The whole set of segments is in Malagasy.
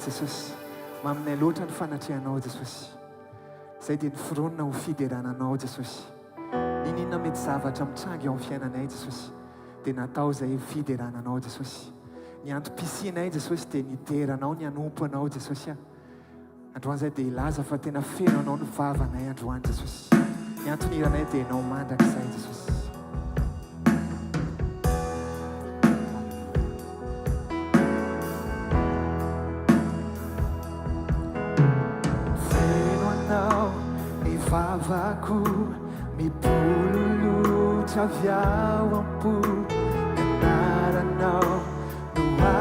Jesosy maminay loatra ny fanatrihanao Jesosy. Zay dia ny fironona ho fiderananao Jesosy. Ninona mety zavatra mitrangy eo amin'ny fiainanay Jesosy dia natao zay fiderananao Jesosy. Ny antom-pisinay Jesosy dia nideranao, ny anompo anao Jesosy. Androany zay dia ilaza fa tena feno anao ny vavanay androany Jesosy. Ny antoniranay dia anao mandrakizay Jesosy. Vavako mipololotra avy ao am-po, ny anaranao no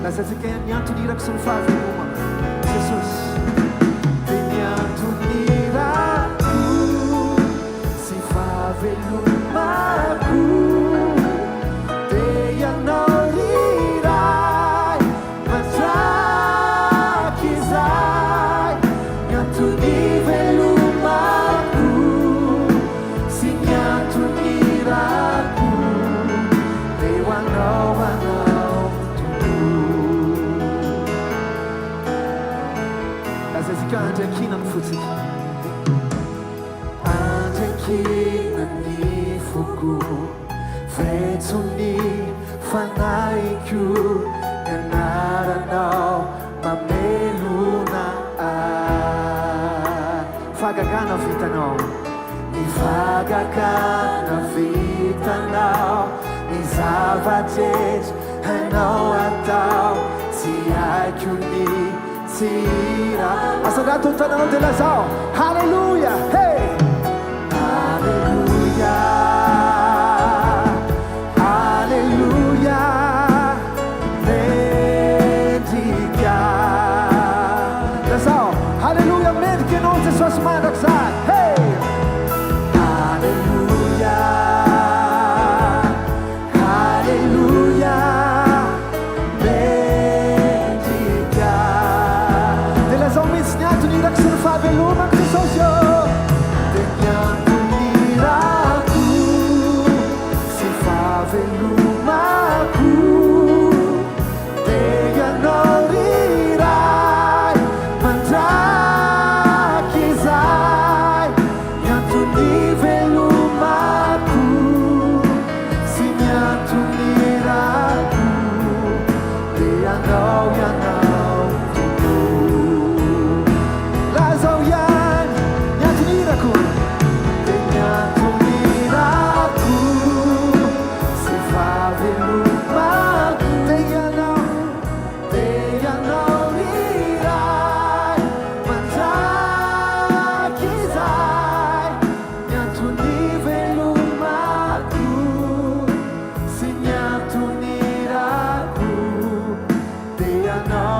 Lazatsika ny antony irako sy ny fahavelomana Jesosy dia ny antony irako sy fahavelomako dia ianao iray matraky izay ny antony velomako sy ny antony irako dia ho anao Andrakina ny fotsika Andrakina ny foko Fetsony fanaiko Ny anaranao mamelona Fagagana vitanao Ny fagagana vitanao Ny zava-drehetra hainao atao Tsy haiko ny Sira. Asadato tanano de lazao. Hallelujah. Hey. Hallelujah. Hallelujah. Medica. Lazao. Hallelujah. Medica non se suas mandas. Hey. Hallelujah. Hallelujah. Irako sy ny fahavelomako Jesosy io dia ny antony irako sy fahavelomako dia ianao iray mandraky izay ny antony velomako sy ny antony irako dia ianao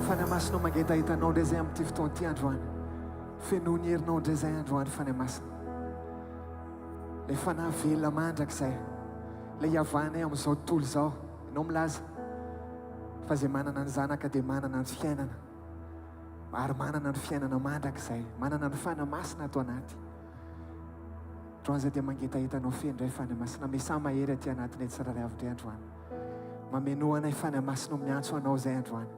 Fanamasinao mangetahitanao ndray zay amin'ity fotoana ity androany fenoa ny herinao ndray zay androany fanamasina le fanahy velona mandrakizay le hiavanay amin'izao tontolo izao ianao milaza fa zay manana ny zanaka dia manana ny fiainana ary manana ny fiainana mandrakizay manana ny fanamasina ato anaty androany zay dia mangetahitanao fendray fanamasina mesa mahery aty anatiny tsiraray avindray androany mameno anay fanamasinao miantso anao zay androany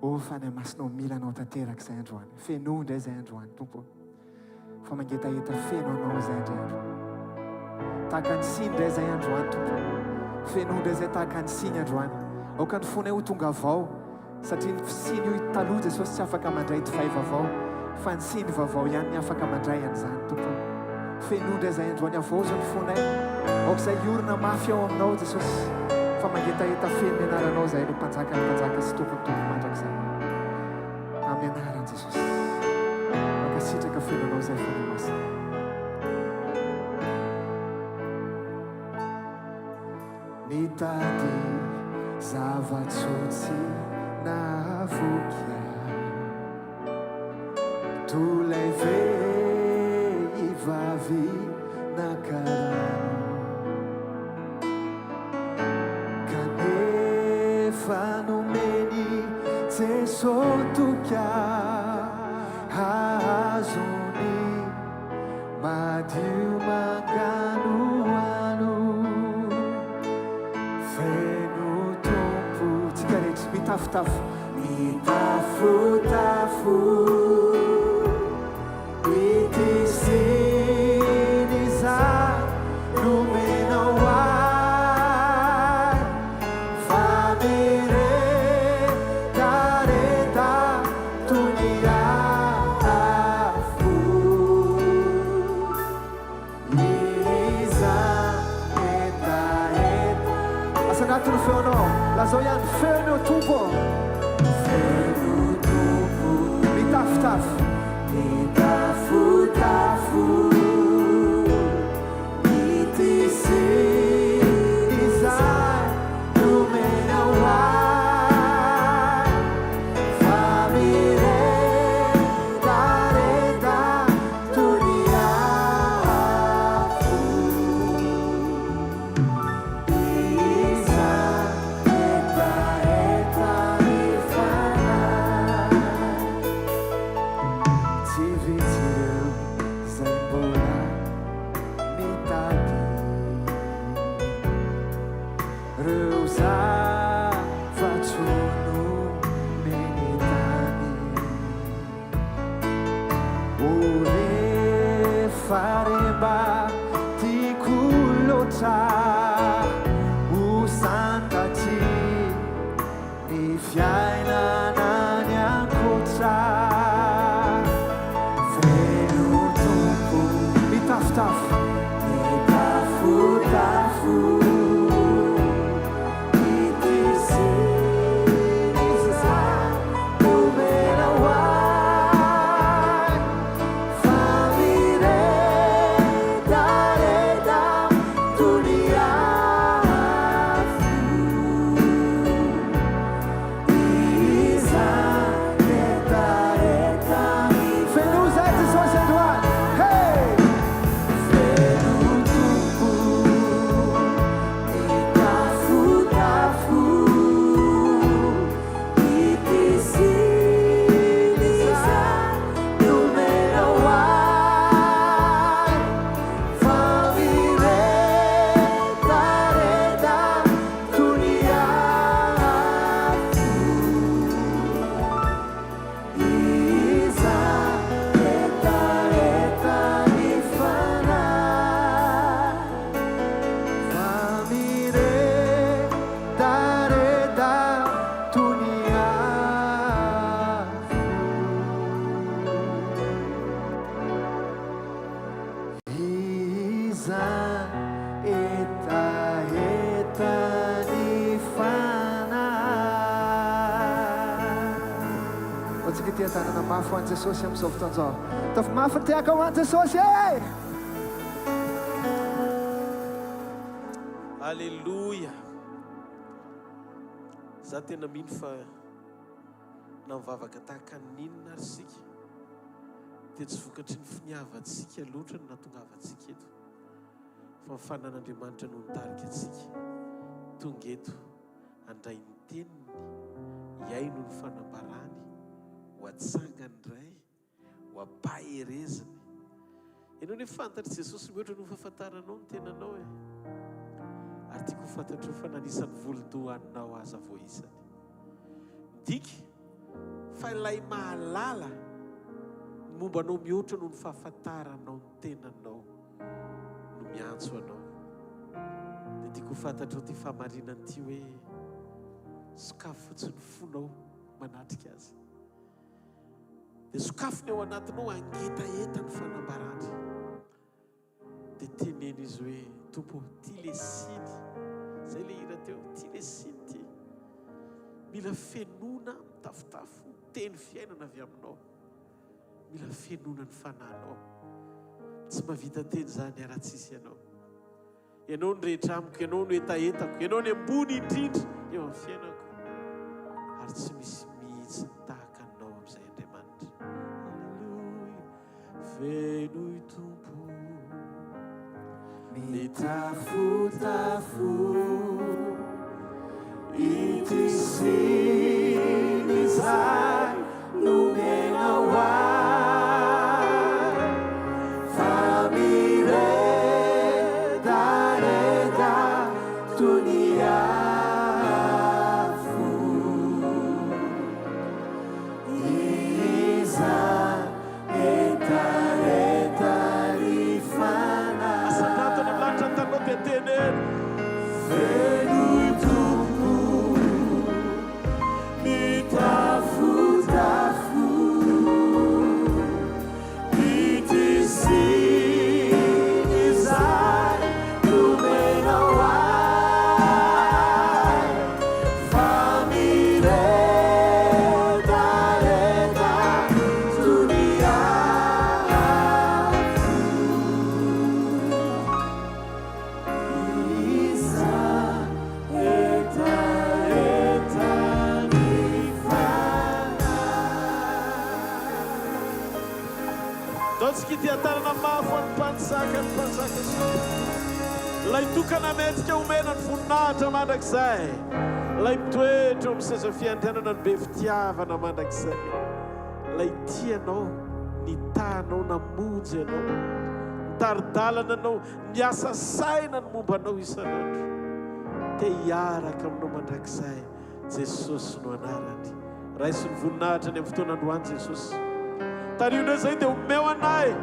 o fanamasinao mila anao tanteraka zay androany fenoa ndray zay androany tompo fa mangetaheta feno anao zay ndray androany tahaka ny siny ndray zay androany tompo fenoa ndray zay tahaka ny siny androany aoka ny fonay ho tonga avao satria ny siny io taloha Jesosy tsy afaka mandray divay vaovao fa ny siny vaovao ihany ny afaka mandray an'izany tompo fenoa ndray zay androany avozo ny fonay aok'izay iorona mafy ao aminao Jesosy fa mangetaheta feno ny anaranao zay no mpanjaka sy tompontompo mandrakizay amin'ny anaran Jesosy mankasitraka fenonao zay fanamasina mitady zava-tsotsy na vokia tolay vehivavy nakarano kanefa nomeny Jesosy tokia madio maganoano feno tompo tsika rehetra mitafotafo mitafotafo itiziny za nomenao ay fa miretareta toniafo iza etaeta asa anatiny feonao lazao ihany feno tompo mitafotafo mitafotafo itiziny za nomenao ay fa miretareta toniafo iza etaeta mifanahy tsy vitsireo zay mbola mitady reo zavatsono menitany o refaremba tiako loatra ho santatry ny fiainana ny ankoatra feno tompo mitafotafo mitafotafo itiziny za nomenao ay fa miretareta toniafo iza etaeta feno zay Jesosy androany hey feno tompo mitafotafo itiziny za nomenao ay fa miretareta toniafo iza etaeta mifanahy fa miretareta toniafo iza etaeta mifanahy ohatsika tia tanana mafy ho an'i Jesosy amin'izao fotoan'izao ataovy mafy ny tiaka ho an'i Jesosy e Alléluia. Za tena mino fa namivavaka tahaka ninona ary sika dia tsy vokatry ny finiavantsika loatra no nahatongavantsika eto fa ny fanan'Andriamanitra no nitarika antsika tonga eto handray ny teniny iay no ny fanambarany ho atsangany iray ho ampahereziny ianao ny fantatry Jesosy mihoatra no fahafantaranao ny tenanao e ary tiako fantatro fa nanisany volodohaninao aza vo isany diky fa ilay mahalala momba anao mihoatra no ny fahafantaranao ny tenanao no miantso anao dia tiako fantatro ty fahamarinany ty hoe sokafo fotsiny fonao manatrika azy dia sokafony ao anatinao angetaeta ny fanambarany dia teneny izy hoe tompo ty le siny zay le hira teo ty le siny ty mila fenona mitafotafo teny fiainana avy aminao mila fenona ny fananao tsy mavita teny zany ara-tsisy ianao ianao ny rehetra amiko ianao no etaetako ianao ny ambony indrindra eo amin'ny fiainako ary tsy misy mihitsy ny tahaka anao amin'izay Andriamanitra Alleluia fenoy tompo mitafotafo itiziny zay nomenao ay fa Ataontsika ity antarana mafo ny mpanjaka ilay tokana metsika omena ny voninahitra mandrakizay, ilay mitoetra amin'ny seza fiandenana ny be fitiavana mandrakizay, ilay tianao, nitanao, namonjy ianao, nitaridalana anao, niasa saina ny momba anao isanandro. Te hiaraka aminao mandrakizay Jesosy no anarany. Raisy ny voninahitra ny amin'ny fotoanandroany Jesosy. Tariona zay dia omeo anay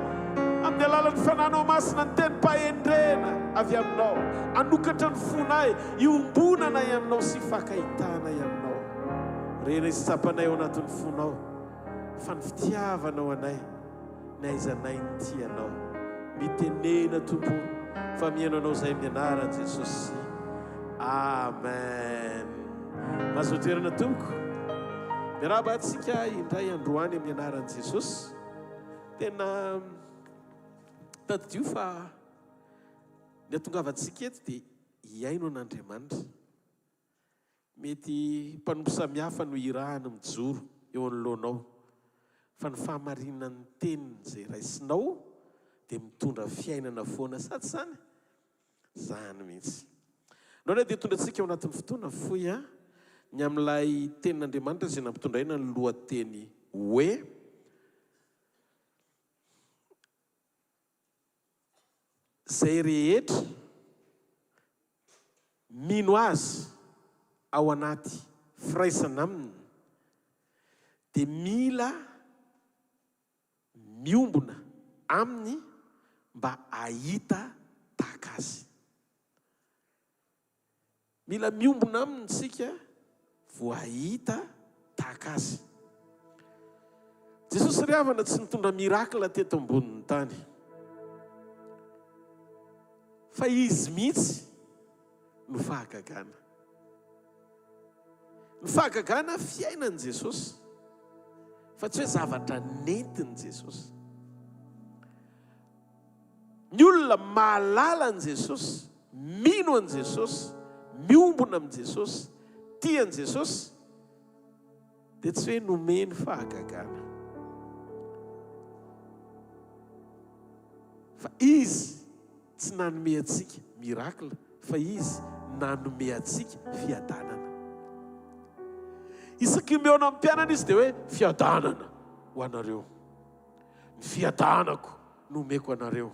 amin'ny alalan'ny fananao masina ny teny pahendrena avy aminao, anokatra ny fonay, iombonanay aminao sy fakahitanay aminao. Rena izy tsapanay ao anatin'ny fonao, fa ny fitiavanao anay, na izanay ny tianao. Mitenena tompo fa mihaino anao zay mianarany Jesosy. Amen. Mazotoerana tompoko. Miaraba atsika indray androany amin'ny anaran'i Jesosy. Tena tadidio fa ny atongavantsika eto dia hiaino an'Andriamanitra. Mety mpanompo samihafa no irahana mijoro eo anoloanao, fa ny fahamarinana ny teniny izay raisinao dia mitondra fiainana foana, sady zany? Zany mihitsy. Naona dia tondra antsika ao anatin'ny fotoana fohy ny amin'ilay tenin'Andriamanitra izay nampitondraina ny lohateny hoe zay rehetra mino azy ao anaty firaisana aminy dia mila miombona aminy mba ahita tahaka azy. Mila miombona aminy tsika vo ahita tahaka azy. Jesosy ry havana tsy nitondra mirakla teto ambonin'ny tany, fa izy mihitsy no fahagagana. Ny fahagagana fiainan' Jesosy, fa tsy hoe zavatra nentin' Jesosy. Ny olona mahalala an' Jesosy, mino an' Jesosy, miombona amin' Jesosy, tian' Jesosy, dia tsy hoe nomeny fahagagana, fa izy tsy nanome antsika mirakla, fa izy nanome antsika fiadanana. Isaky meona amin'ny mpianana izy dia hoe fiadanana ho anareo, ny fiadanako nomeko anareo.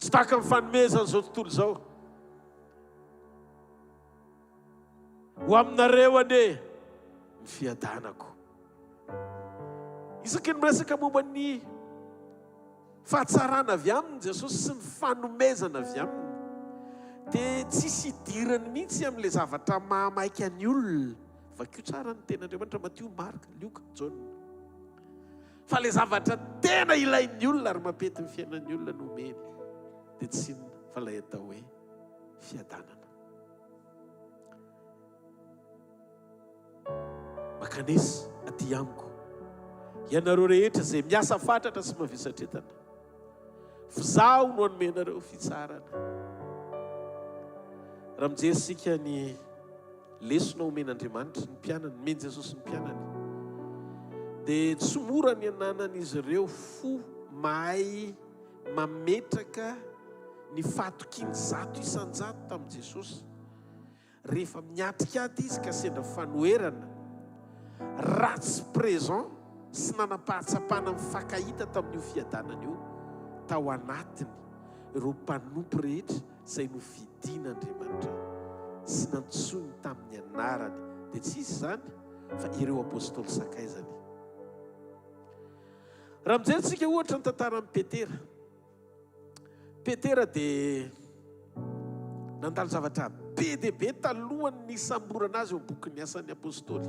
Tsy tahaka ny fanomezana izao tontolo izao. Ho aminareo ane ny fiadanako. Isaky ny miresaka momba ny fahatsarana avy aminy Jesosy sy ny fanomezana avy aminy, dia tsisy idirany mihitsy amin'ilay zavatra mahamaika ny olona. Vakio tsara ny ten'Andriamanitra Matio, Marka, Lioka, Jona. Fa ilay zavatra tena ilain'ny olona ary mampety ny fiainan'ny olona nomeny, dia tsy fa ilay atao hoe fiadanana. Makanesa aty amiko, ianareo rehetra izay miasa fatratra sy mavesatretana, fizaho no anomenareo fitsarana. Raha mijery sika ny lesona omen'Andriamanitra ny mpianany, meny Jesosy ny mpianany, dia tsy mora ny ananan'izy ireo fo mahay mametraka ny fahatokiany zato isan-jato tamin'i Jesosy. Rehefa miatrika aty izy ka sendra fanoherana, ratsy présent sy nanam-pahatsapana mifakahita tamin'io fiadanana io tao anatiny ireo mpanompo rehetra izay novidian'Andriamanitra sy nantsony tamin'ny anarany, dia tsy izy zany fa ireo apôstôly sakaizany. Raha mijery ohatra ny tantaran'i Petera. Petera dia nandalo zavatra be dia be talohany ny samborana azy eo boky ny asan'ny apôstôly.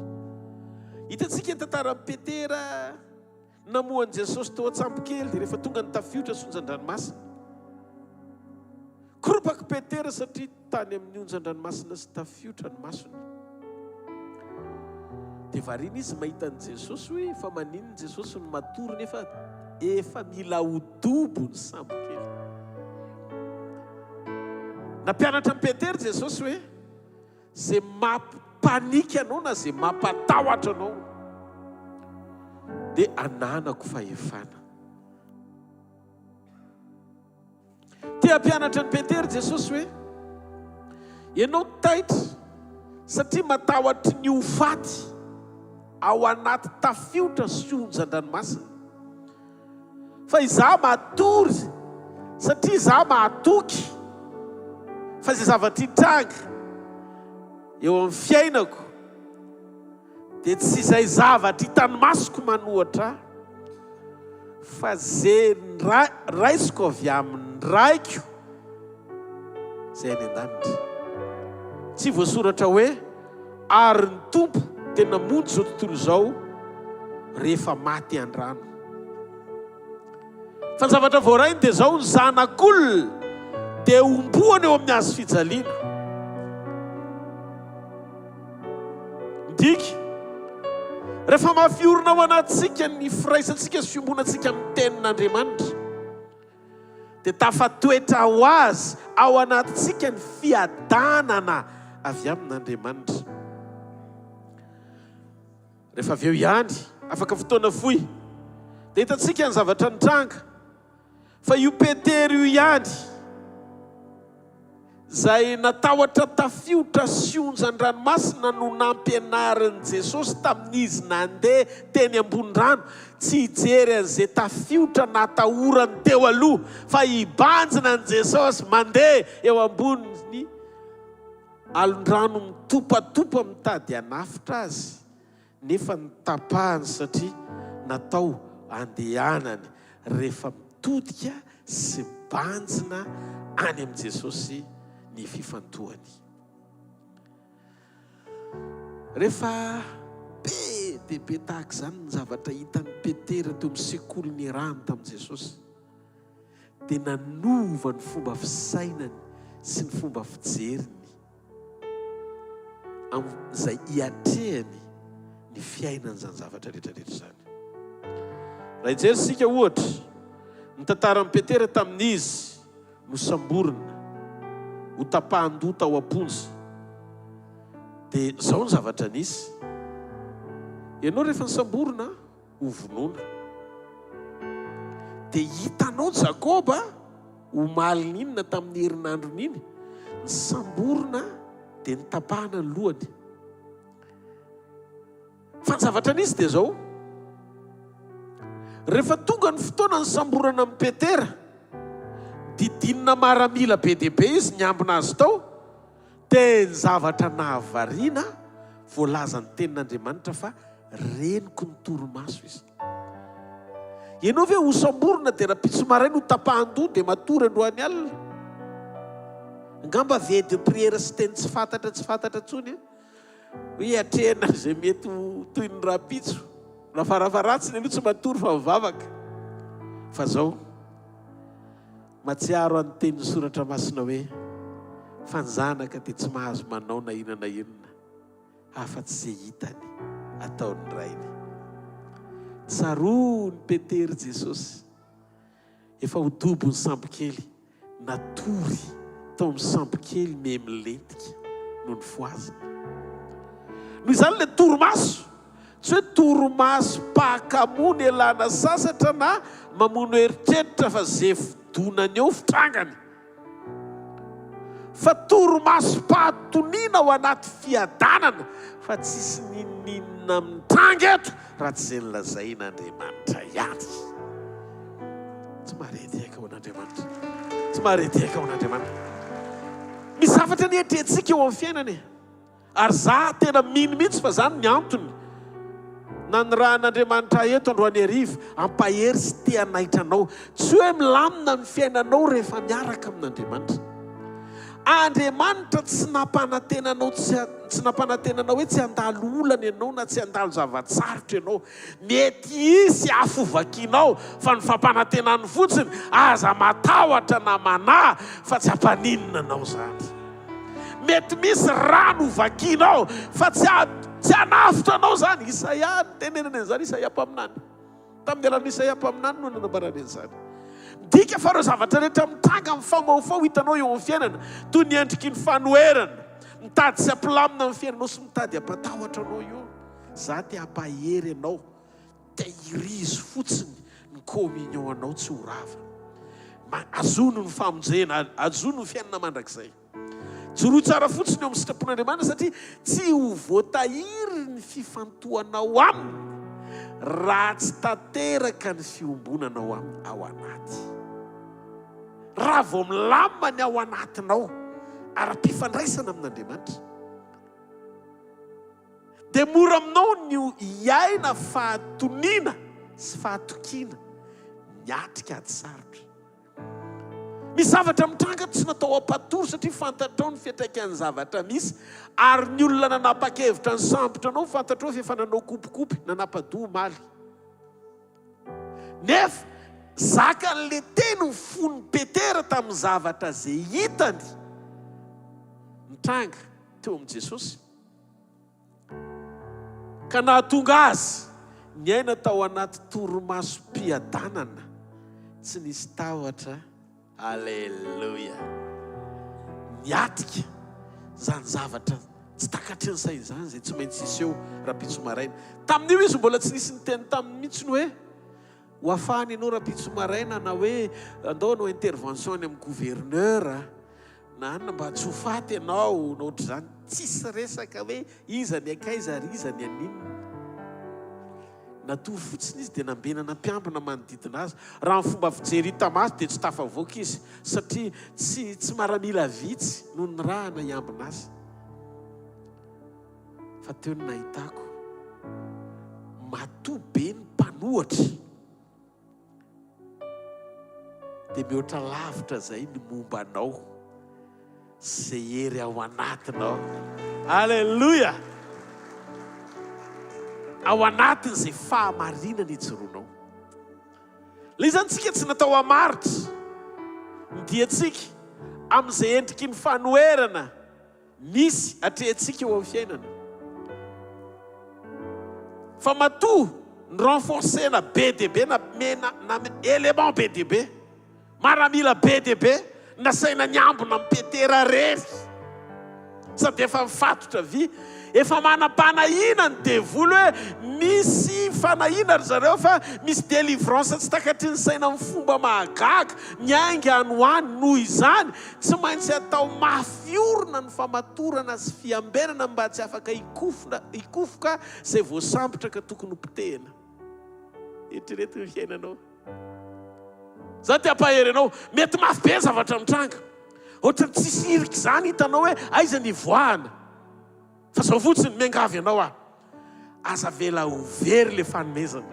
Hitantsika ny tantaran'i Petera namohan'i Jesosy teo an-tsampokely, dia rehefa tonga ny tafiotra sonjan-dranomasina, koropaka Petera satria tany amin'ny onjan-dranomasina sy tafiotra ny masony. Dia variana izy mahita an'i Jesosy hoe fa maninona Jesosy no matory nefa efa mila hodobo ny sambokely. Nampianatra an'i Petera Jesosy hoe zay mampanika anao na zay mampatahotra anao dia ananako fahefana. tia ampianatra ny Petera Jesosy hoe ianao taitra satria matahotra ny ho faty ao anaty tafiotra sy onjan-dranomasina. Fa izaho matory satria izaho mahatoky fa izay zavatra hitranga eo amin'ny fiainako dia tsy izay zavatra hitany masoko manohatra fa zay raisiko avy amin'ny raiko zay any an-danitra. Tsy voasoratra hoe ary ny tompo tena monjy zao tontolo izao rehefa maty an-drano. Fa ny zavatra voarainy dia izao ny zanak'olona dia omboana eo amin'ny hazo fijaliana. Ndiky rehefa mafiorina ao anatsika ny firaisantsika sy fiombonatsika amin'ny tenin'Andriamanitra dia tafatoetra ho azy ao anatsika ny fiadanana avy amin'Andriamanitra. Rehefa avy eo ihany afaka fotoana fohy dia hitantsika ny zavatra nitranga fa io Petera io ihany zay natahotra tafiotra sy onjan-dranomasina no nampianarin'i Jesosy tamin'izy nandeha teny ambony rano, tsy hijery an'izay tafiotra natahorany teo aloha fa hibanjina an'i Jesosy mandeha eo ambony alon-drano mitopatopa mitady hanafitra azy, nefa nitapahany satria natao andehanany rehefa mitodika sy banjina any amin'i Jesosy ny fifantohany. Rehefa be dia be tahaka izany ny zavatra hitan'ny Petera teo amin'ny sekoly ny rano tamin'i Jesosy dia nanova ny fomba fisainany sy ny fomba fijeriny izay hiatrehany ny fiainan'izany zavatra rehetrarehetra izany. Raha hijery isika ohatra ny tantaran'i Petera tamin'izy no samborina ho tapahan-doha tao am-ponja dia izao ny zavatra nisy. Ianao rehefa nisamborina ho vonoina dia hitanao Jakoba omaly n'inona tamin'ny herinandro n'iny, ny samborina dia nitapahana ny lohany. Fa ny zavatra nisy dia izao, rehefa tonga ny fotoana ny samborana amin'ny Petera, didinina maramila be dia be izy niambina azy tao, dia ny zavatra nahavariana voalaza ny tenin'Andriamanitra fa reniko ny torimaso izy. Ianao ve ho samborina dia rapitso maraina ho tapahan-doha dia matory androany alina? Angamba ve de prière sy teny tsy fantatra tsony hoe atrehana izay mety toy ny rapitso, raha farafaratsiny aloha tsy matory fa mivavaka. Fa zao matsiaro any teny soratra masina hoe fa ny zanaka dia tsy mahazo manao na inona na inona afa-tsy izay hitany ataony rainy. Tsaroa ny Petera Jesosy efa ho dobo ny sambo kely, natory tao amin'ny sambo kely milentika no ny foaziny. Noho izany ilay torimaso, tsy hoe torimaso pahakamony elana sasatra na mamono heritreritra fa zay fidonany eo fitrangany, fa torimaso pahatoniana ao anaty fiadanana fa tsisy ninninina mitranga eto raha tsy izay nilazain'Andriamanitra ihany. Tsy marety aika ho an'Andriamanitra, tsy marety aika ho an'Andriamanitra. Misy zavatra ny etretsika eo amin'ny fiainana e, ary za tena mino mihitsy fa zany ny antony na ny raha an'Andriamanitra eto androany hariva ampahery sy te hanaitra anao, tsy hoe milamina ny fiainanao rehefa miaraka amin'Andriamanitra. Andriamanitra tsy nampanantenanao tsy nampanantenanao hoe tsy handalo olana ianao na tsy handalo zavatsarotra ianao. Mety isy ahovakinao fa ny fampanantenany fotsiny aza matahotra na manahy fa tsy hampaninona anao zany. Mety misy rano hovakinao fa tsy hanafitra anao zany. Isaia tenenany an'izany, Isaia mpaminany. Tamin'ny alan'ny Isaia mpaminany no nanambarany an'izany. Dika fa reo zavatra rehetra mitranga mifamaofao hitanao eo amin'ny fiainana, toy ny endriky ny fanoherana, mitady sy ampilamina amin'ny fiainanao sy mitady hampatahotra anao io. Za te hampahery anao, te hirizo fotsiny ny communion anao tsy ho rava. azono ny famonjena, azono ny fiainana mandrakizay. Joroa tsara fotsiny eo amin'ny sitrapon'Andriamanitra satria tsy ho voatahiry ny fifantohanao aminy raha tsy tanteraka ny fiombonanao ao anaty. Raha vao milamina ny ao anatinao ara-pifandraisana amin'Andriamanitra, dia mora aminao ny hiaina fahatoniana sy fahatokiana miatrika ady sarotra. Misy zavatra mitranga tsy natao ampatory satria fantatrao ny fiantraikan'ny zavatra misy, ary ny olona nanapa-kevitra ny sambotra anao fantatrao fa efa nanao kopikopy, nanapa-doha maly. Nefa zaka n'le teny ny fony Petera tamin'ny zavatra zay hitany mitranga teo amin'i Jesosy, ka nahatonga azy ny aina tao anaty torimasom-piadanana, tsy nisy tahotra. Alleluia. Niatika zany zavatra tsy takatry ny saina zany zay tsy maintsy iseho rapitso maraina. Tamin'io izy mbola tsy nisy ny teny taminy mihitsy ny hoe ho afahany ianao rapitso maraina, na hoe andao anao intervention any amin'ny gouverneur na mba tsy ho faty ianao na ohatry zany. Tsisy resaka hoe iza ny akaiza ary iza ny aninona. Natory fotsiny izy dia nambenana mpiambina manodidina azy. Raha ny fomba fijery tamaso dia tsy tafavoaka izy satria tsy maramila vitsy noho ny raha na hiambina azy. Fa teo ny nahitako matoa be ny mpanohatra dia mihoatra lavitra zay ny momba anao zay hery ao anatinao. Alleluia. Ao anatin' izay fahamarinana ijoroanao. Ilay zany tsika tsy natao hamaritra ny diantsika amin'izay endriky ny fanoherana misy atrehantsika eo amin'ny fiainana. Fa matoa ny renforcena be dia be na élément be dia be, maramila be dia be, nasaina niambona amin'ny Petera rery sady efa mifatotra vy, efa manam-panahina ny devoly hoe misy fanahina ry zareo fa misy délivrance tsy takatry ny saina amin'ny fomba mahagaga, miainga anoany noho izany tsy maintsy atao mafiorina ny famatorana sy fiambenana mba tsy afaka hikofoka izay voasambotra ka tokony hopitehina. Eritrereto ny fiainanao. Za ty ampahery anao, mety mafy be zavatra mitranga, ohatra tsisy hiriky zany hitanao hoe aiza ny voahana. Fa zao fotsiny miangavy ianao aza vela ho very le fanomezana.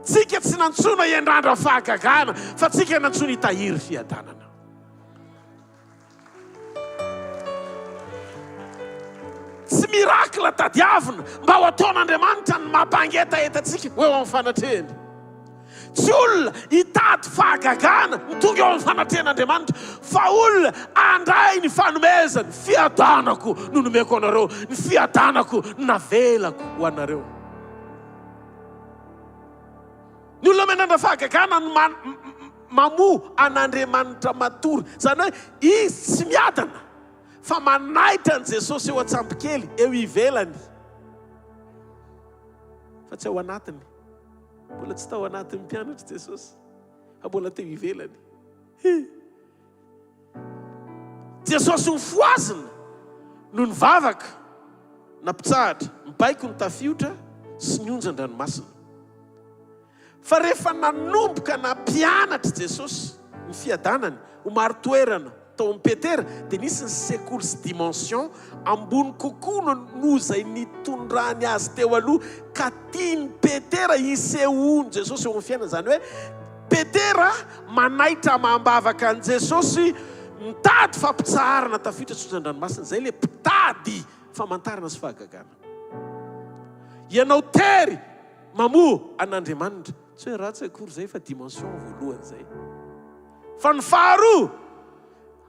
Tsika tsy nantsona hiandrandra fahagagana fa tsika nantsona hitahiry fiadanana. Tsy mirakla tadiavina mba ho ataon'Andriamanitra ny mampangetahetatsika hoe ao amin'ny fanatrehany. Tsy olona hitady fahagagana ny tonga eo amin'ny fanatrehan'Andriamanitra, fa olona andray ny fanomezany. Fiadanako no nomeko anareo, ny fiadanako no navelako ho anareo. Ny olona menandra fahagagana no mamoa an'Andriamanitra matory. Zany hoe izy tsy miadana fa manaitra an' Jesosy eo an-tsambokely eo ivelany, fa tsy ao anatiny. Mbola tsy tao anatin'ny mpianatra Jesosy, fa mbola teo ivelany. Jesosy nifoazina no nivavaka nampitsahatra, mibaiko ny tafiotra sy ny onjan-dranomasina. Fa rehefa nanomboka nampianatra Jesosy ny fiadanany ho maro toerana tao amin'ny Petera, dia nisy ny secours dimension ambony kokoa noho izay nitondrany azy teo aloha ka tiany Petera hisehoany Jesosy eo amin'ny fiainana. Zany hoe Petera manaitra mahambavaka an' Jesosy mitady fampitsaharana tafiditra sy onjan-dranomasina, zay le mpitady famantarana sy fahagagana. Ianao tery mamoa an'Andriamanitra, tsy hoe ratsy akory zay fa dimension voalohany zay. Fa ny faharoa,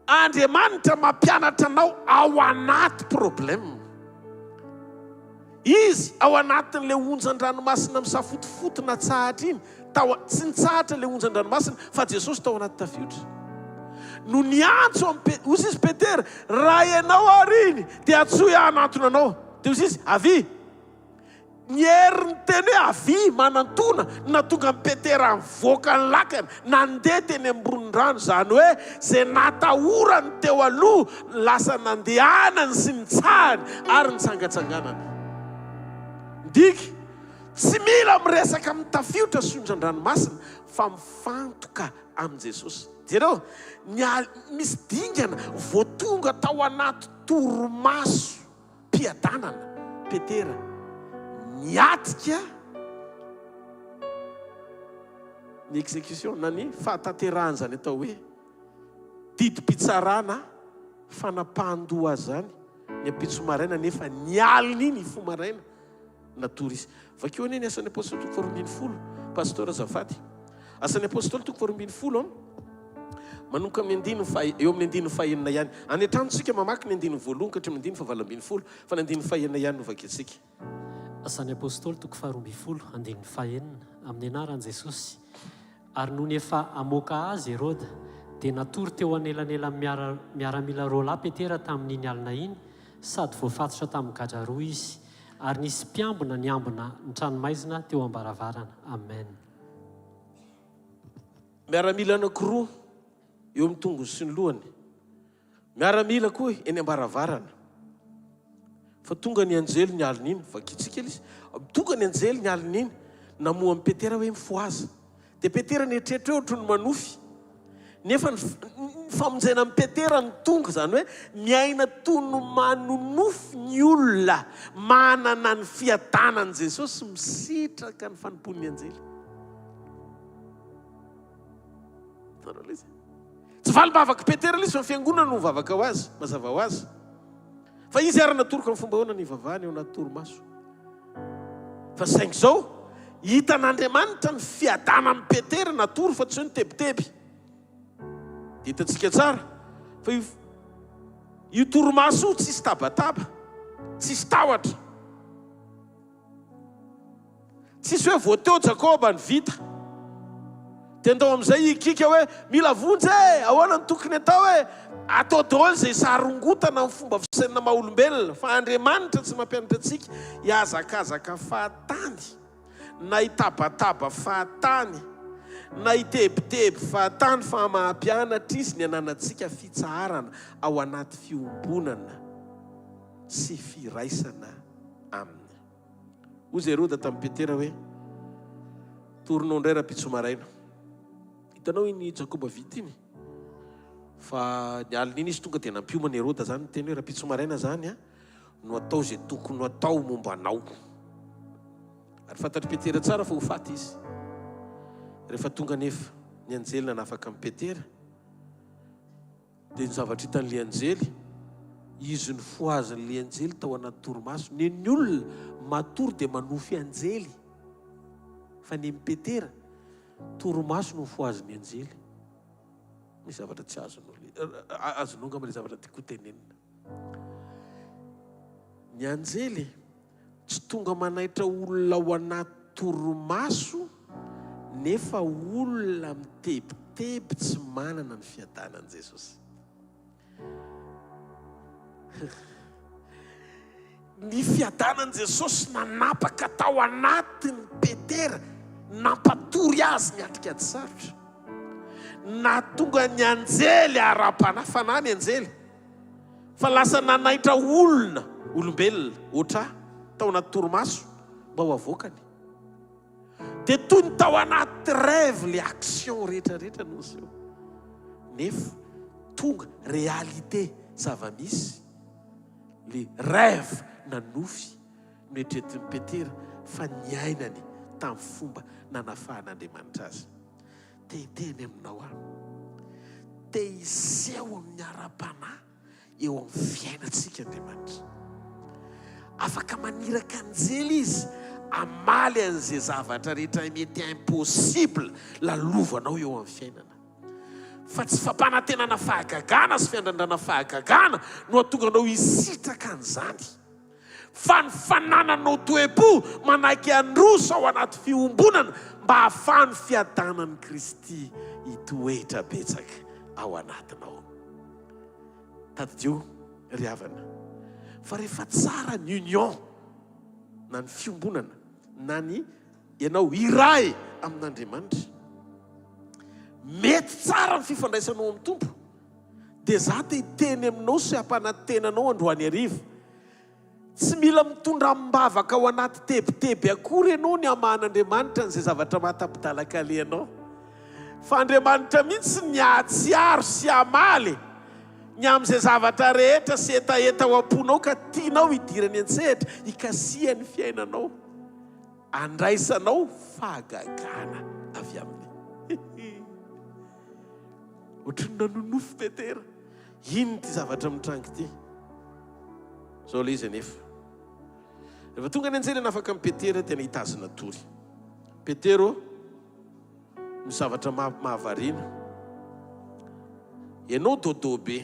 Andriamanitra mampianatra anao ao anaty problème. Izy ao anatin'le onjan-dranomasina misafotifoty na tsahatra iny, tsy nitsahatra le onjan-dranomasina fa Jesosy tao anaty tafiotra. No niantso hozy izy Petera, raha ianao ary iny dia atsoy anatona anao. Dia hozy izy, avy ny heriny teny hoe avy manantona na tonga mipetera mivoaka ny lakana nandeha teny ambony-rano, zany hoe zay natahorany teo aloha lasa nandehanany sy nitsahany ary nitsangatsanganany. Ndiky tsy mila miresaka mitafiotra sondran-dranomasina fa mifantoka amin' Jesosy. Jereo misy dingana voatonga tao anaty toromaso mpiadanana Petera, niatika ny exécution na ny fahataterahana zany atao hoe didim-pitsarana fanapahan-doha zany ny apitso maraina nefa nialiny iny fo maraina natory izy. Vakeo anie ny asan'ny apôstôly toko 20 pastora Zafady, asan'ny apôstôly toko 20 manomboka amin'ny eo amin'ny 15 ihany. Any an-tranontsika mamaky ny 15 ka hatramin'ny 20 fa ny 15 ihany no vaketsika. Asan'ny apôstôly toko 12 andininy fahenina amin'ny anaran'i Jesosy. Ary noho ny efa amoaka azy Herôda dia natory teo anelanelan'ny miaramila roalahy Petera tamin'iny alina iny, sady voafatotra tamin'ny gadra roa izy, ary nisy mpiambina niambina ny tranomaizina teo ambaravarana. Amen. Miaramila anankiroa eo amin'ny tongony sy ny lohany, miaramila koa eny ambaravarana. Fa tonga ny anjely ny alina iny, vakitsika izy, tonga ny anjely ny alina iny namoa amin'ny Petera hoe mifoaza. Dia Petera nietrehitra ohatry ny manofy, nefa ny famonjena amin'ny Petera ny tonga, zany hoe miaina toy ny manonofy ny olona manana ny fiadanan'i Jesosy, misitraka ny fanompony anjely. Tsy valim-bavaka Petera ilay, fa fiangonana no mivavaka ho azy, mazava ho azy. Fa izy ary natoroka amin'ny fomba hoana ny vavahany eo anaty toromaso. Fa saingy izao hitan'Andriamanitra ny fiadanan'ny Petera natory fa tsy hoe nitebiteby. Hitantsika tsara fa io toromaso io tsisy tabataba, tsisy tahotra, tsisy hoe voateo Jakoba ny vita. Tendao amin'izay ikika hoe mila vonjy ahoana ny tokony atao hoe atao daholo izay sarongotana amin'ny fomba fisainana maha-olombelona. Fa Andriamanitra tsy mampianatra antsika hiazakazaka fahatany, na hitabataba fahatany, na hitebiteby fahatany, fa mahampianatra izy ny ananantsika fitsarana ao anaty fiombonana sy firaisana aminy. Ozy Herôda tamin'ny Petera hoe torinao indray raha-pitso maraina. Hitanao iny Jakoba vita iny, fa ny alina iny izy tonga dia nampiomana Herôda zany teny hoe raha-pitso maraina zany no atao izay tokony atao momba anao. Ary fantatry Petera tsara fa ho faty izy. Rehefa tonga nefa ny anjely nanafaka amin'ny Petera, dia ny zavatra hitan'ilay anjely, izy ny foazan'ilay anjely tao anaty toromaso. Ny olona matory dia manofy anjely, fa ny Petera toromaso no foazin'ny anjely. Misy zavatra tsy azononga amin'ilay zavatra tiako tenenina. Ny anjely tsy tonga manaitra olona ao anaty toromaso, nefa olona mitebiteby tsy manana ny fiadanan'i Jesosy. Ny fiadanan'i Jesosy nanapaka tao anatin'ny Petera, nampatory azy ny atrika ady sarotra. Natonga ny anjely ara-panafana ny anjely, fa lasa nanaitra olona, olombelona oatra tao anaty toromaso mba ho avoakany. Dia toy ny tao anaty rêve le action rehetrarehetra no seho, nefa tonga réalité zava-misy le rêve nanofy noetretin'ny Petera fa niainany tamin'ny fomba nanafahan'Andriamanitra azy. Te hiteny aminao aho, te hiseho amin'ny ara-panahy eo amin'ny fiainantsika Andriamanitra. Afaka maniraka anjely izy amaly an'izay zavatra rehetra mety impossible lalovanao eo amin'ny fiainana. Fa tsy fampanantenana fahagagana sy fiandrandrana fahagagana no atonga anao hisitraka an'izany, fa ny fanananao toe-po manaiky androso ao anaty fiombonana mba hahafahan'ny fiadanan'i Kristy hitoetra betsaka ao anatinao. Tadidio ry havana, fa rehefa tsara ny union na ny fiombonana na ny ianao iray amin'Andriamanitra. Mety tsara ny fifandraisanao amin'ny tompo, dia za te hiteny aminao sy hampanantenanao androany hariva. Tsy mila mitondra mbavaka ao anaty tebiteby akory ianao ny aman'Andriamanitra n'izay zavatra mahatapitalaka alehanao. Fa Andriamanitra mihitsy ny ahatsiaro sy amaly ny amin'izay zavatra rehetra sy etaeta ao am-ponao ka tianao hidirany an-tsehatra, hikasiany fiainanao, andraisanao fahagagana avy aminy. Ohatrany nanonofo Petera. Ino ty zavatra mitrangy ty? Zao le izy anefa. Rehefa tonga ny anjely nafaka amin'ny Petera tena hitazona tory. Petero misy zavatra mahavariana. Ianao dodo be.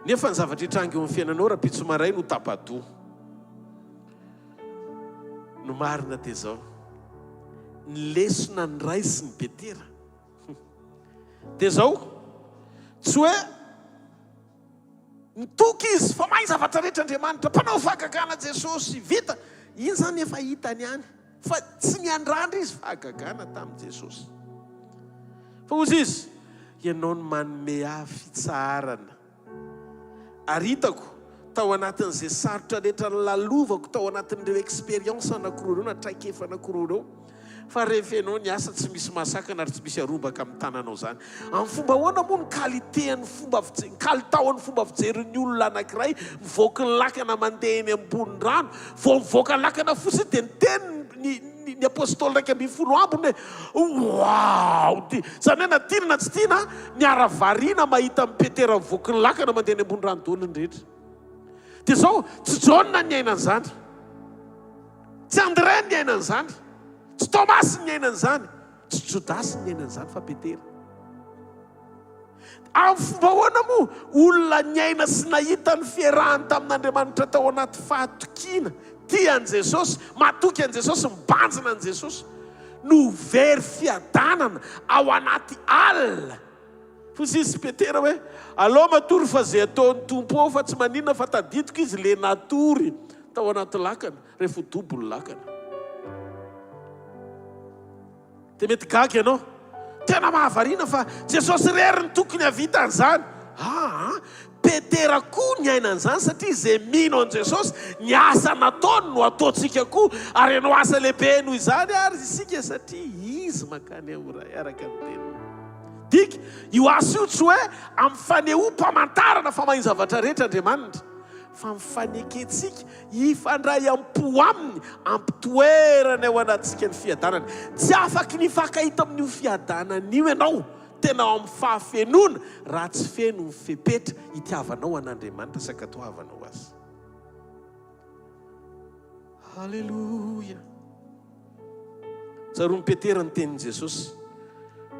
Nefa ny zavatra hitrangy eo amin'ny fiainanao raha pitso maray no tapadoa. No marina dia zao. Ny lesona ny raisiny Petera. Dia zao, tsy hoe nitoky izy fa mahay zavatra rehetra Andriamanitra, mpanao fahagagana Jesosy, vita. Iny zany efa hitany ihany. Fa tsy niandrandra izy fahagagana tamin'i Jesosy. Fa ozy izy, ianao ny manome fitsarana. Ary hitako tao anatin'izay sarotra rehetra lalovako tao anatin'ireo expérience anankiroa ireo na traikefa anankiroa ireo. Fa rehefa ianao ny asa tsy misy masakana ary tsy misy arobaka amin'ny tananao zany. Amin'ny fomba ahoana moa ny kalitean'ny fomba kalitaon'ny fomba fijeryn'ny olona anankiray mivoaka ny lakana mandeha eny ambony rano, vao mivoaka ny lakana fotsiny dia ny ny apôstôly raika ambin'ny folo ambiny hoe wow! Zany hoe na tiana na tsy tiana miaravariana mahita amin'ny Petera mivoaka ny lakana mandeha eny ambony rano daholo ny rehetra. Dia zao tsy Jaona ny ainan'izany, tsy André ny ainan'izany, tsy Thomas ny ainan'izany, tsy Judas ny ainan'izany fa Petera. Amin'ny fomba ahoana moa olona ny aina sy nahita ny fiarahany tamin'Andriamanitra tao anaty fahatokiana, tian' Jesosy, matoky an' Jesosy, mibanjina an' Jesosy, no very fiadanana ao anaty alina. Fosy izy Petera hoe alao matory fa zay ataon'ny tompo ao fa tsy maninona fa tadidiko izy le natory tao anaty lakana rehefa dobo ny lakana. Dia mety gaga ianao, tena mahavariana fa Jesosy rery ny tokony havita an'izany. Petera koa ny ainan'izany satria izay mino an' Jesosy ny asa nataony no ataontsika koa, ary ianao asa lehibe noho izany ary isika satria izy makany araka ny tena. Diky, io asa io tsy hoe amin'ny fanehoam-pamantarana fa mahay zavatra rehetra Andriamanitra, fa mifaneketsika hifandray am-po aminy, ampitoerany ao anatsika ny fiadanany. Tsy afaky nifankahita amin'io fiadanany io ianao tena ao amin'ny fahafenoana raha tsy feno ny fepetra hitiavanao an'Andriamanitra sy ankatoavanao azy. Halleluja. Tsaroan'i Petera ny tenin'i Jesosy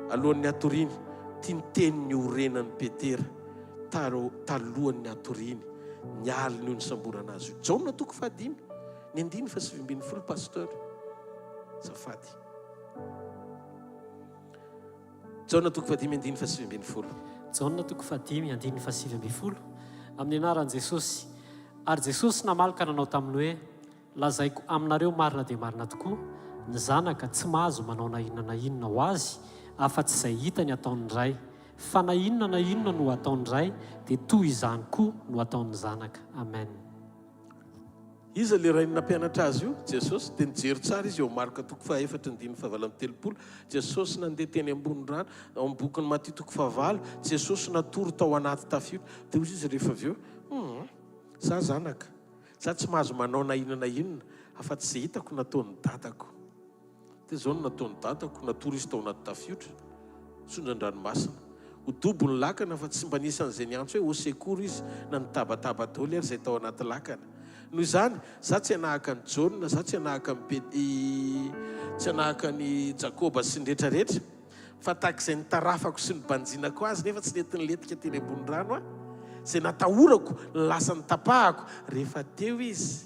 alohan'ny atoriany, tia ny tenin'ny orenan'ny Petera talohan'ny atoriany, ny alina io ny samborana azy io. Jaona toko fahadimy, ny 9:7 pasteur zafady. Jaona toko fahadimy 9:7. Jaona toko fahadimy 9:7 amin'ny anaran'i Jesosy. Ary Jesosy namalaka nanao taminy hoe lazaiko aminareo marina dia marina tokoa, ny zanaka tsy mahazo manao na inona ho azy afa-tsy izay hitany ataon'ny ray, fa na inona no ataon'ny ray dia toy izany koa no ataon'ny zanaka. Amen. Iza le ray nampianatra azy io Jesosy, dia nijery tsara izy eo Marka toko 4:9-7. Jesosy nandeha teny ambony rano, ao amin'ny bokin'ny Maty toko 9, Jesosy natory tao anaty tafio. Dia ozy izy rehefa avy eo, za zanaka, za tsy mahazo manao na inona afa-tsy izay hitako nataon'ny dadako. Dia zao no nataon'ny dadako, natory izy tao anaty tafiotra, sondran-dranomasina. Ho dobo ny lakana fa tsy mba nisy an'izay niantso hoe au secours izy na nitabataba daholo ary izay tao anaty lakana. Noho izany, za tsy hanahaka ny Jaona, za tsy hanahaka ny Jakoba sy ny rehetrarehetra, fa tahak'izay nitarafako sy ny banjinako azy nefa tsy nety niletika teny ambony rano izay natahorako lasa nitapahako rehefa teo izy.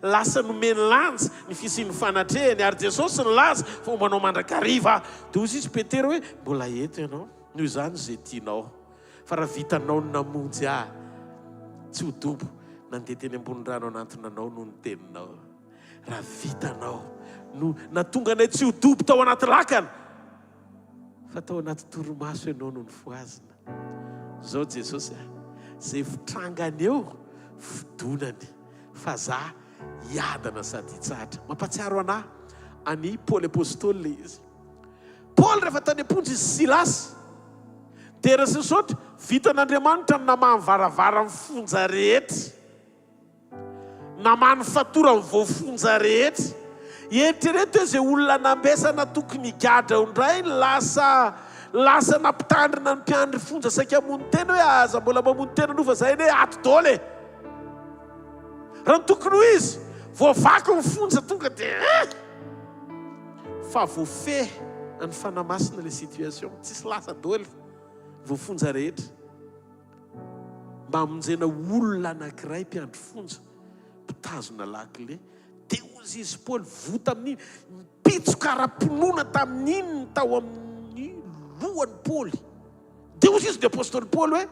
Lasa nomeny lanja ny fisian'ny fanatrehany, ary Jesosy ny laza fa manao mandrakariva. Dia ozy izy Petera hoe mbola eto ianao, noho izany izay tianao, fa raha vitanao ny namonjy tsy ho dobo nandeha teny ambony rano anatinanao no ny teninao. raha vitanao no natonga anay tsy ho dobo tao anaty lakana fa tao anaty torimaso ianao no nifoazina. Zao Jesosy zay fitrangany eo fidonany fa za hiadana sady hitsahatra. Mampatsiaro anahy any Paoly apôstôly le izy. Paoly rehefa tany amponjy izy Silasy dia resy saotra vitan'Andriamanitra namany varavara ny fonja rehetra, namany fatora ny voafonja rehetra. Eritrereto hoe zay olona nambesana tokony higadra ondray lasa nampitandrina ny mpiandry fonja saika hamono tena hoe aza mbola mamono tena no fa zay ne ato dôly e. Raha ny tokony ho izy voavaky ny fonja tonga dia fa voafehy ny fanamasina le situation, tsisy lasa dôly voafonja rehetra. Mba hamonjena olona anankiray mpiandry fonja mpitazona lakile. Dia ozy izy Paoly vota amin'iny mpitsoka ara-pinoana tamin'iny tao amin'ny lohany Paoly. Dia ozy izy dia apôstôly Paoly hoe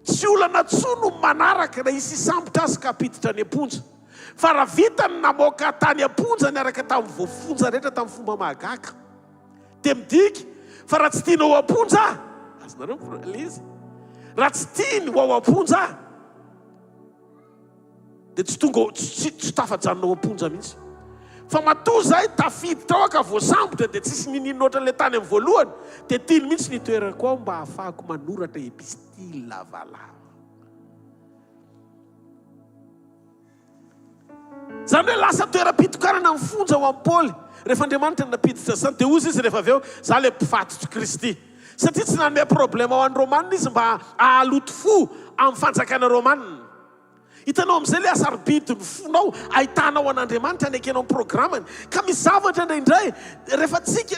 tsy olana tsono manaraka raha isy sambotra azy ka apiditra ny amponja, fa raha vitany namoaka tany amponja niaraka tamin'ny voafonja rehetra tamin'ny fomba mahagaga. Dia midiky fa raha tsy tiana ho amponja azonareo le izy, raha tsy tiany ho ao amponja dia tsy tonga tsy tafajanonao amponja mihitsy. Fa matoa zay tafiditra ao ka voasambotra dia tsisy ninino ohatran'ilay tany amin'ny voalohany dia tiany mihitsy nitoerako ao mba ahafahako manoratra epistily lavalava. Zany hoe lasa toeram-pitokarana amin'ny fonja ho amin'ny Paoly rehefa Andriamanitra napiditra zany. Dia ozy izy rehefa avy eo za le mpifatotro Kristy, satria tsy nanome problema ho an'ny Romanina izy mba ahaloto fo amin'ny fanjakana Romanina. Hitanao amin'izay le asarobidiny fonao ahitanao an'Andriamanitra nekenao amin'ny programany. Ka misy zavatra indraindray rehefa tsika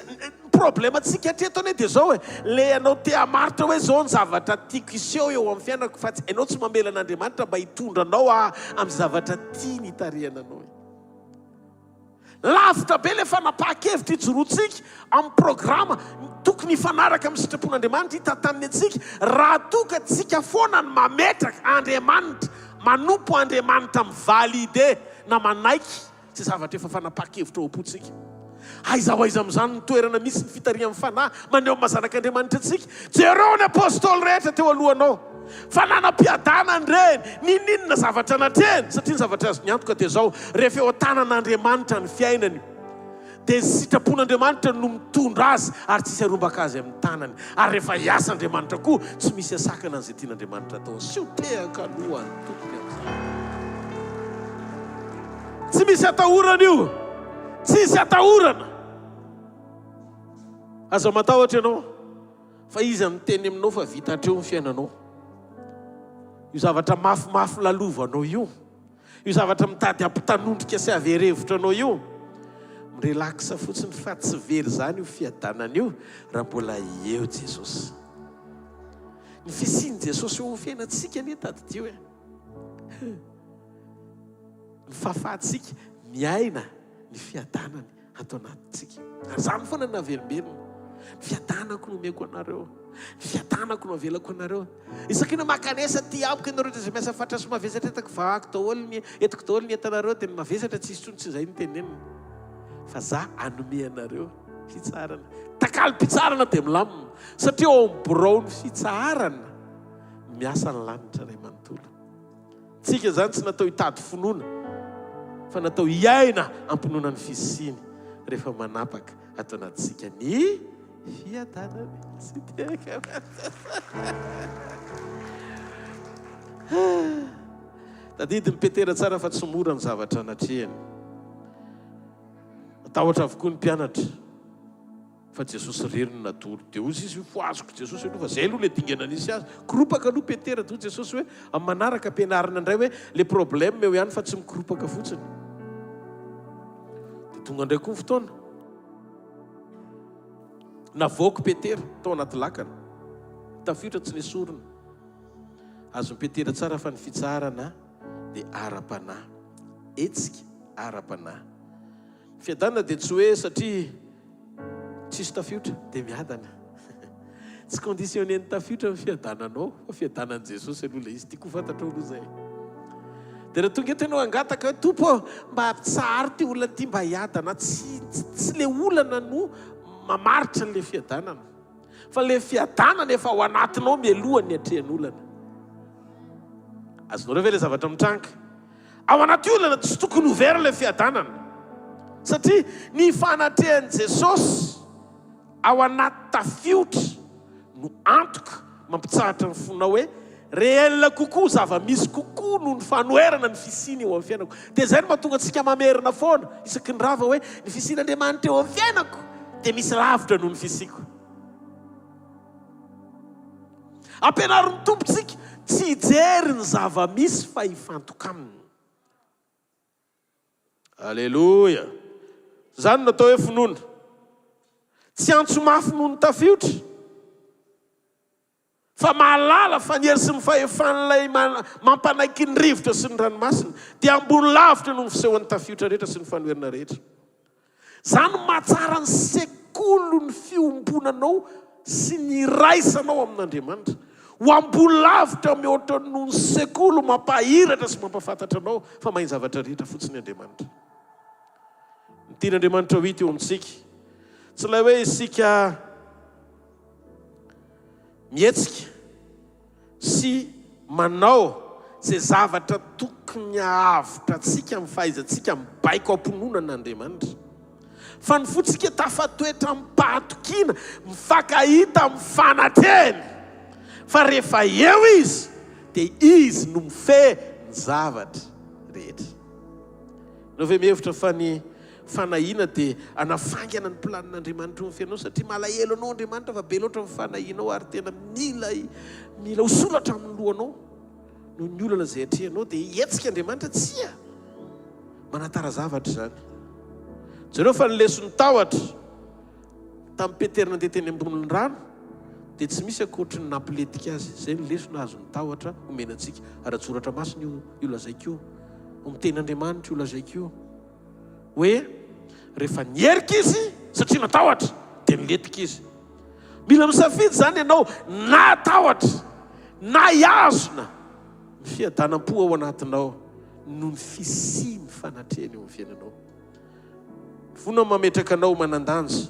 problema tsika hatreto ane dia zao hoe le anao te hamaritra hoe zao ny zavatra tiako iseho eo amin'ny fiainako, fa ianao tsy mamela an'Andriamanitra mba hitondra anao amin'ny zavatra tiany hitarihana anao. Lavitra be le fanapahakevitra ijoroantsika amin'ny programa tokony hifanaraka amin'ny sitrapon'Andriamanitra hitantaniny antsika raha toka tsika foana ny mametraka Andriamanitra, manompo Andriamanitra mivalide na manaiky tsy zavatra efa fanapahakevitra ao am-pontsika. Aiza amin'izany ny toerana misy ny fitarihan'ny fanahy maneho mazanak'Andriamanitra antsika. Jereo ny apôstôly rehetra teo alohanao fa nanam-piadana reny ninina zavatra natreny, satria ny zavatra azo nyantoka dia zao rehefa eo an-tanan'Andriamanitra ny fiainany dia sitrapon'Andriamanitra no mitondra azy ary tsisy arombaka azy amin'ny tanany. Ary rehefa hiasa Andriamanitra koa tsy misy asakana an'izay tian'Andriamanitra atao. Sy ho tehaka alohany tokony amin'izany, tsy misy atahorana io, tsisy atahorana. Aza matahotra ianao fa izy amin'ny teny aminao fa vita hatreo ny fiainanao. Io zavatra mafimafy lalovanao io zavatra mitady ampitanondrika sy averevitra anao io, mirelaksa fotsiny fa tsy very zany io fiadanana io raha mbola eo Jesosy. Ny fisiany Jesosy eo amin'ny fiainantsika anie tadidio e. Ny fahafahantsika miaina ny fiadanany atao anatintsika. Ary zany foana navelombelona. Ny fiadanako no omeko anareo, ny fiadanako no avelako anareo. Isakina makanesa ty amiko ianareo dia zay miasa fatra sy mavesatra etako vahako daholo etiko daholo ny entanareo dia mavesatra tsisy tsony tsy zay ny tenenina. Fa za anome anareo fitsarana. Takalo mpitsarana dia milamina satria ao amin'ny borao ny fitsarana miasa ny lanitra ray manontolo. Tsika zany tsy natao hitady finoana fa natao hiaina ampinoana ny fisiny rehefa manapaka atao anatintsika ny fiadanany. Sy teka tadidiny petera tsara fa tsy mora ny zavatra natrehany. Matahotra avokoa ny mpianatra fa Jesosy rery no natoro. Dia ozy izy foazoko Jesosy aloha fa zay aloha le dingana nisy azy. Koropaka aloha petera toa Jesosy hoe amin'ny manaraka ampianarana indray hoe le problème eo ihany fa tsy mikoropaka fotsiny. Dia tonga indray koa ny fotoana navoaka petera tao anaty lakana, tafiotra tsy nesorina. Azony petera tsara fa ny fitsarana dia ara-panahy, hetsika ara-panahy. Fiadanana dia tsy hoe satria tsisy tafiotra dia miadana. Tsy conditionné ny tafiotra ny fiadananao fa fiadanan'i Jesosy aloha le izy. Tiako fantatra aloha zay. dia raha tonga eto ianao angataka hoe tompo mba tsary ty olona ty mba hiadana tsy le olana no mamaritra n'le fiadanana fa le fiadanana efa ao anatinao mialohan'ny atrehan'olana. Azonareo ve le zavatra mitranga? Ao anaty olana tsy tokony ho vera le fiadanana satria ny fanatrehan'i Jesosy ao anaty tafiotra no antoka mampitsahatra ny fonao hoe réel kokoa, zava-misy kokoa no ny fanoherana ny fisiny eo amin'ny fiainako. Dia izay no mahatonga antsika mamerina foana isaky ny rava hoe ny fisin'Andriamanitra eo amin'ny fiainako dia misy lavitra noho ny fisiko. Ampianarin'ny tompontsika tsy hijery ny zava-misy fa hifantoka aminy. Alleluia. Zany natao hoe finoana. Tsy antso mafy noho ny tafiotra fa mahalala faniery sy ny fahefan'ilay mampanaiky ny rivotra sy ny ranomasina dia ambony lavitra noho ny fisehoan'ny tafiotra rehetra sy ny fanoherana rehetra. Zany mahatsara ny sekolo ny fiombonanao sy ny raisanao amin'Andriamanitra. Ho ambony lavitra mihoatra noho ny sekolo mampahiratra sy mampafantatra anao fa mahay zavatra rehetra fotsiny Andriamanitra. Ny tian'Andriamanitra ho hita eo amintsika. Tsy ilay hoe isika mihetsika sy manao izay zavatra tokony ahavitra antsika amin'ny fahaizantsika mibaiko amponona n'Andriamanitra. Fa ny fotsika tafatoetra mipahatokiana, mifankahita amin'ny fanateny. Fa rehefa eo izy, dia izy no mifehy ny zavatra rehetra. Nao ve mihevitra fa ny fanahiana dia anafangana ny planin'Andriamanitra eo amin'ny fiainao satria malahelo anao Andriamanitra fa be loatra ny fanahianao ary tena mila ho soratra amin'ny lohanao noho ny olana izay atrehanao dia hietsika Andriamanitra tsia. Manatara zavatra izany. Jereo fa nyleson'ny tahotra tamin'ny Petera nandeha teny ambony rano dia tsy misy ankoatry ny nampiletika azy. Izay ny leso nahazo ny tahotra omena antsika. Ara-tsoratra masina io lazaiko io. Omiten'Andriamanitra io lazaiko io. Hoe rehefa nierika izy satria natahotra dia niletika izy. Mila misafidy zany ianao na tahotra na hiazona ny fiadanam-po ao anatinao no ny fisiny fanatrehany eo amin'ny fiainanao. Fona mametraka anao manandanja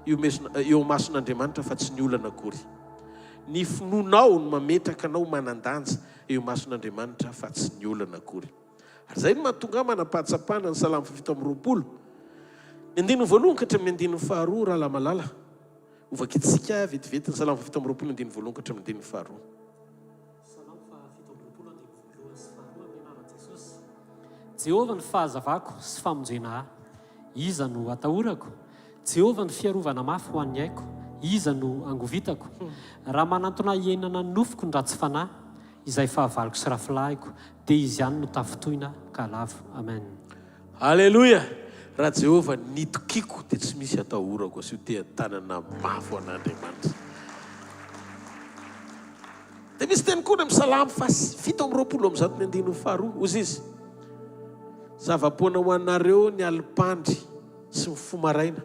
eo mason'Andriamanitra fa tsy ny olana akory. Ny finonao no mametraka anao manandanja eo mason'Andriamanitra fa tsy ny olana akory. Ary izay no mahatonga manampahatsapana ny Salamo 7:20. Ny andininy voalohany ka hatramin'ny andininy faharoa raha lamalala. Ovakitsika vetivety ny Salamo 7:20 ny andininy voalohany ka hatramin'ny andininy faharoa. Salamo 7:20 andininy voalohany sy faharoa ampianaran'i Jesosy. Jehovah ny fahazavako sy famonjena ahy, iza no atahorako? Jehovah ny fiarovana mafy ho an'ny aiko, iza no angovitako? Raha manantona hiainana ny nofoko ny ratsy fanahy, izay fahavaloko sy rafilahiko, dia izy ihany no tafitoina ka lavo. Amen. Alleluia. Raha Jehovah nitokiko dia tsy misy atahorako sy dia tanana mafy ho an'Andriamanitra. Dia misy teny koa amin'ny Salamo 7:20 amin'izany ny andininy faharoa. Ozy izy: zava-poana ho anareo ny alipandry sy ny fomaraina,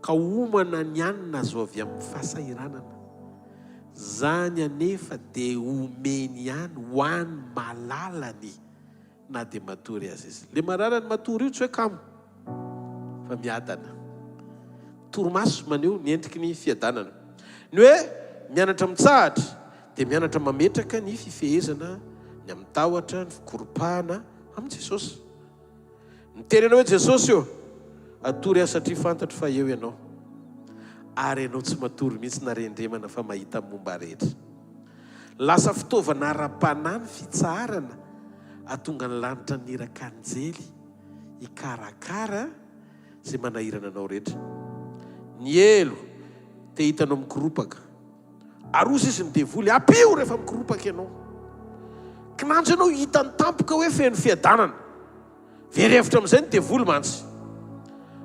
ka homana ny anina azo avy amin'ny fahasahiranana. Zany anefa dia omeny ihany ho an'ny malalany na dia matory azy izy. Le malalany matory io tsy hoe kamo fa miadana. Torimaso maneho ny endriky ny fiadanana. Ny hoe mianatra mitsahatra dia mianatra mametraka ny fifehezana ny amin'ny tahotra, ny fikoropahana amin'i Jesosy. Miterenao hoe Jesosy io atory aho satria fantatro fa eo ianao, ary ianao tsy matory mihitsy na rendremana fa mahita momba rehetra. Lasa fitaovana ara-panahy ny fitsaharana atonga ny lanitra niraka anjely hikarakara izay manahirana anao rehetra. Ny elo dia hitanao mikoropaka, aroso izy ny devoly apio rehefa mikoropaka ianao. Kinanjo ianao hitany tampoka hoe feno fiadanana, verevitra amin'izay ny devoly mantsy.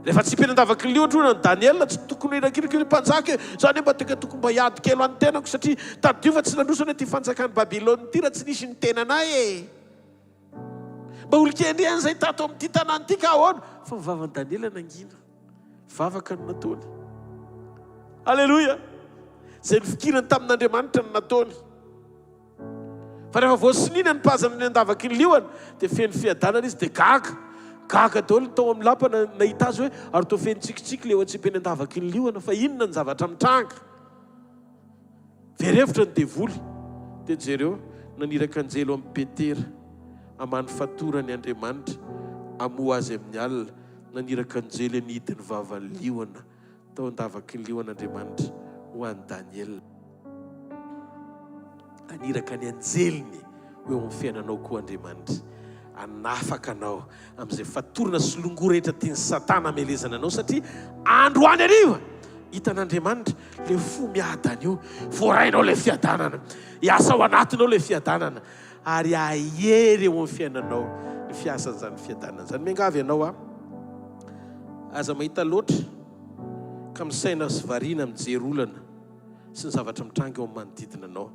Rehefa tsy hipenan-davak'ilio ohatrona ny Daniel tsy tokony hirakirikiny mpanjaka zany mba teka tokony mba hiady kelo any tenako satria tadio fa tsy nandrosana ty fanjakany Babilôny ty raha tsy nisy ny tenanay e. Mba olo-kendry ihany izay tato amin'ity tanàny ty ka ahoana. Fa ny vavan'i Daniel nangina, vavaka no nataony. Alleluia. Izay nifikirany tamin'Andriamanitra no nataony. fa rehefa voasinina ny pazana ny andavaky ny liona dia feno fiadanana izy dia gaga daholo tao amin'ny lapa nahita azy hoe ary toa feno tsikitsiky le eo atsipy ny andavaky ny liona fa inona ny zavatra mitranga verevitra ny devoly dia jereo naniraka anjelo amin'ny petera amany fatorany Andriamanitra amoa azy amin'ny alina naniraka anjelo anidiny vavan'ny liona tao andavaky ny lion'Andriamanitra ho an'i Daniel aniraka ny anjeliny hoe amin'ny fiainanao koa Andriamanitra anafaka anao amin'izay fatorana sy longo rehetra tiany Satana amelezana anao satria andro any ariva hitan'Andriamanitra le fo miadana io voarainao le fiadanana hiasa ao anatinao le fiadanana ary ahery eo amin'ny fiainanao ny fiasan'izany fiadanana zany miangavy ianao aza mahita loatra ka misaina sy variana mijery olana sy ny zavatra mitranga eo amin'ny manodidina anao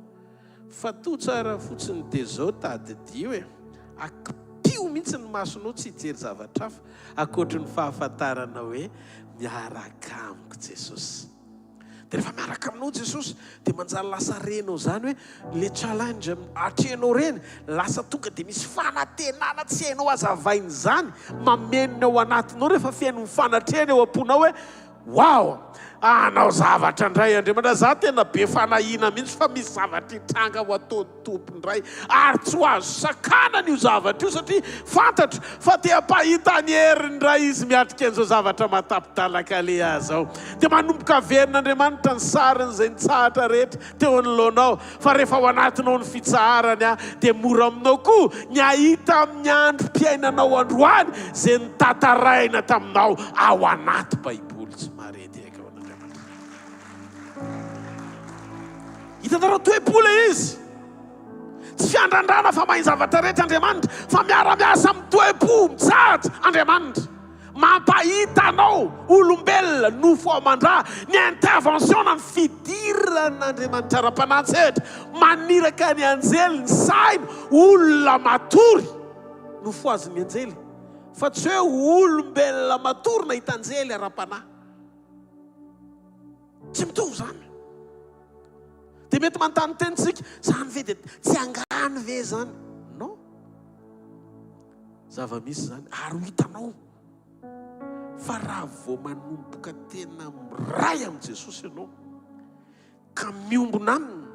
fa toa tsara fotsiny dia zao tadidio akipio mihitsy ny masonao tsy hijery zavatra hafa akoatry ny fahafantarana hoe miaraka amiko Jesosy dia rehefa miaraka aminao Jesosy dia manjary lasa renao zany hoe le challenge atrehanao reny lasa tonga dia misy fanantenana tsy hainao azavainy zany mamenona ao anatinao rehefa fiaino mifanatrehana eo am-ponao hoe wow anao zavatra indray Andriamanitra za tena be fanahina mihitsy fa misy zavatra hitranga ho atao tompondray ary tsy ho azo sakana n'io zavatra io satria fantatra fa dia mpahita ny herindray izy miatrika an'izao zavatra matapidalaka le azao dia manomboka averin'Andriamanitra ny sariny izay nitsahatra rehetra teo anoloanao fa rehefa ao anatinao ny fitsaharany dia mora aminao koa ny ahita amin'ny andro mpiainanao androany izay nitataraina taminao ao anaty Baiboly tsy marety eka ao an'Andriamanitra hitanareo toe-pola izy tsy fiandrandrana fa mahay zavatra rehetra Andriamanitra fa miara-miasa amin'ny toe-po mitsahatra Andriamanitra mampahitanao olombelona nofo amandra ny intervention ny fidiran'Andriamanitra ara-panantsehatra maniraka ny anjely ny saina olona matory nofo azy ny anjely fa tsy hoe olombelona matory na hitanjely ara-panahy tsy mitovy zany dia mety manontany tenitsika zany ve dia tsy angany ve zany non zava-misy zany ary hitanao fa raha vao manomboka tena miray amin'i Jesosy ianao ka miombona aminy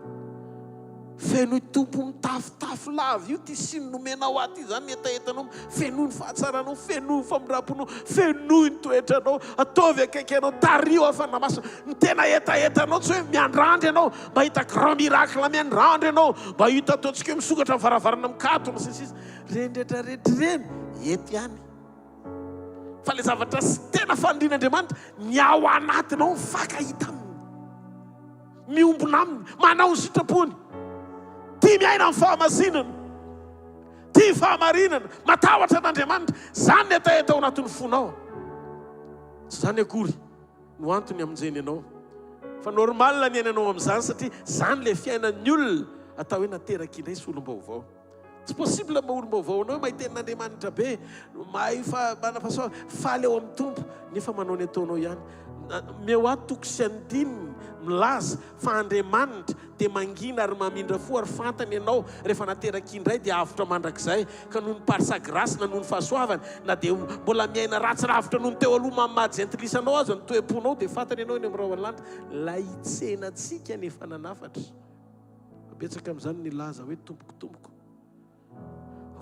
feno tompo mitafitafy lava io ty siny nomenao aty zany etaetanao fenoy ny fahatsaranao fenoy ny famiraponao fenoy ny toetranao ataovy akaiky anao tario afana masina ny tena etaetanao tsy hoe miandrandry ianao mba hita grand miracle miandrandry ianao mba hita ataontsika hoe misokatra amin'ny varavarana mikatona sisisy reny rehetrarehetra reny eto ihany fa le zavatra sy tena fanindrin'Andriamanitra ny ao anatinao mifankahita aminy miombona aminy manao ny sitrapony tia miaina amin'ny fahamasinana tia fahamarinana matahotra an'Andriamanitra zany ny etaeta ao anatin'ny fonao tsy zany akory no antony amin'izany ianao fa normal ny ainanao amin'izany satria zany le fiainan'ny olona atao hoe nateraka indray sy olom-baovao tsy possible maolom-baovao anao mahita tenin'Andriamanitra be mahay manafasoa faly eo amin'ny tompo nefa manao ny ataonao ihany meo ato toko sy andininy milaza fa Andriamanitra dia mangina ary mamindra fo ary fantany ianao rehefa nateraka indray dia avotra mandrakizay ka noho ny par sa grâce na noho ny fahasoavany na dia mbola miaina ratsy ravitra noho ny teo aloha mamajentilisanao azy ny toe-ponao dia fantany ianao eny amin'ny raoan'lanitra la hitsenantsika nefa nanafatra betsaka amin'izany ny laza hoe tompokotompoko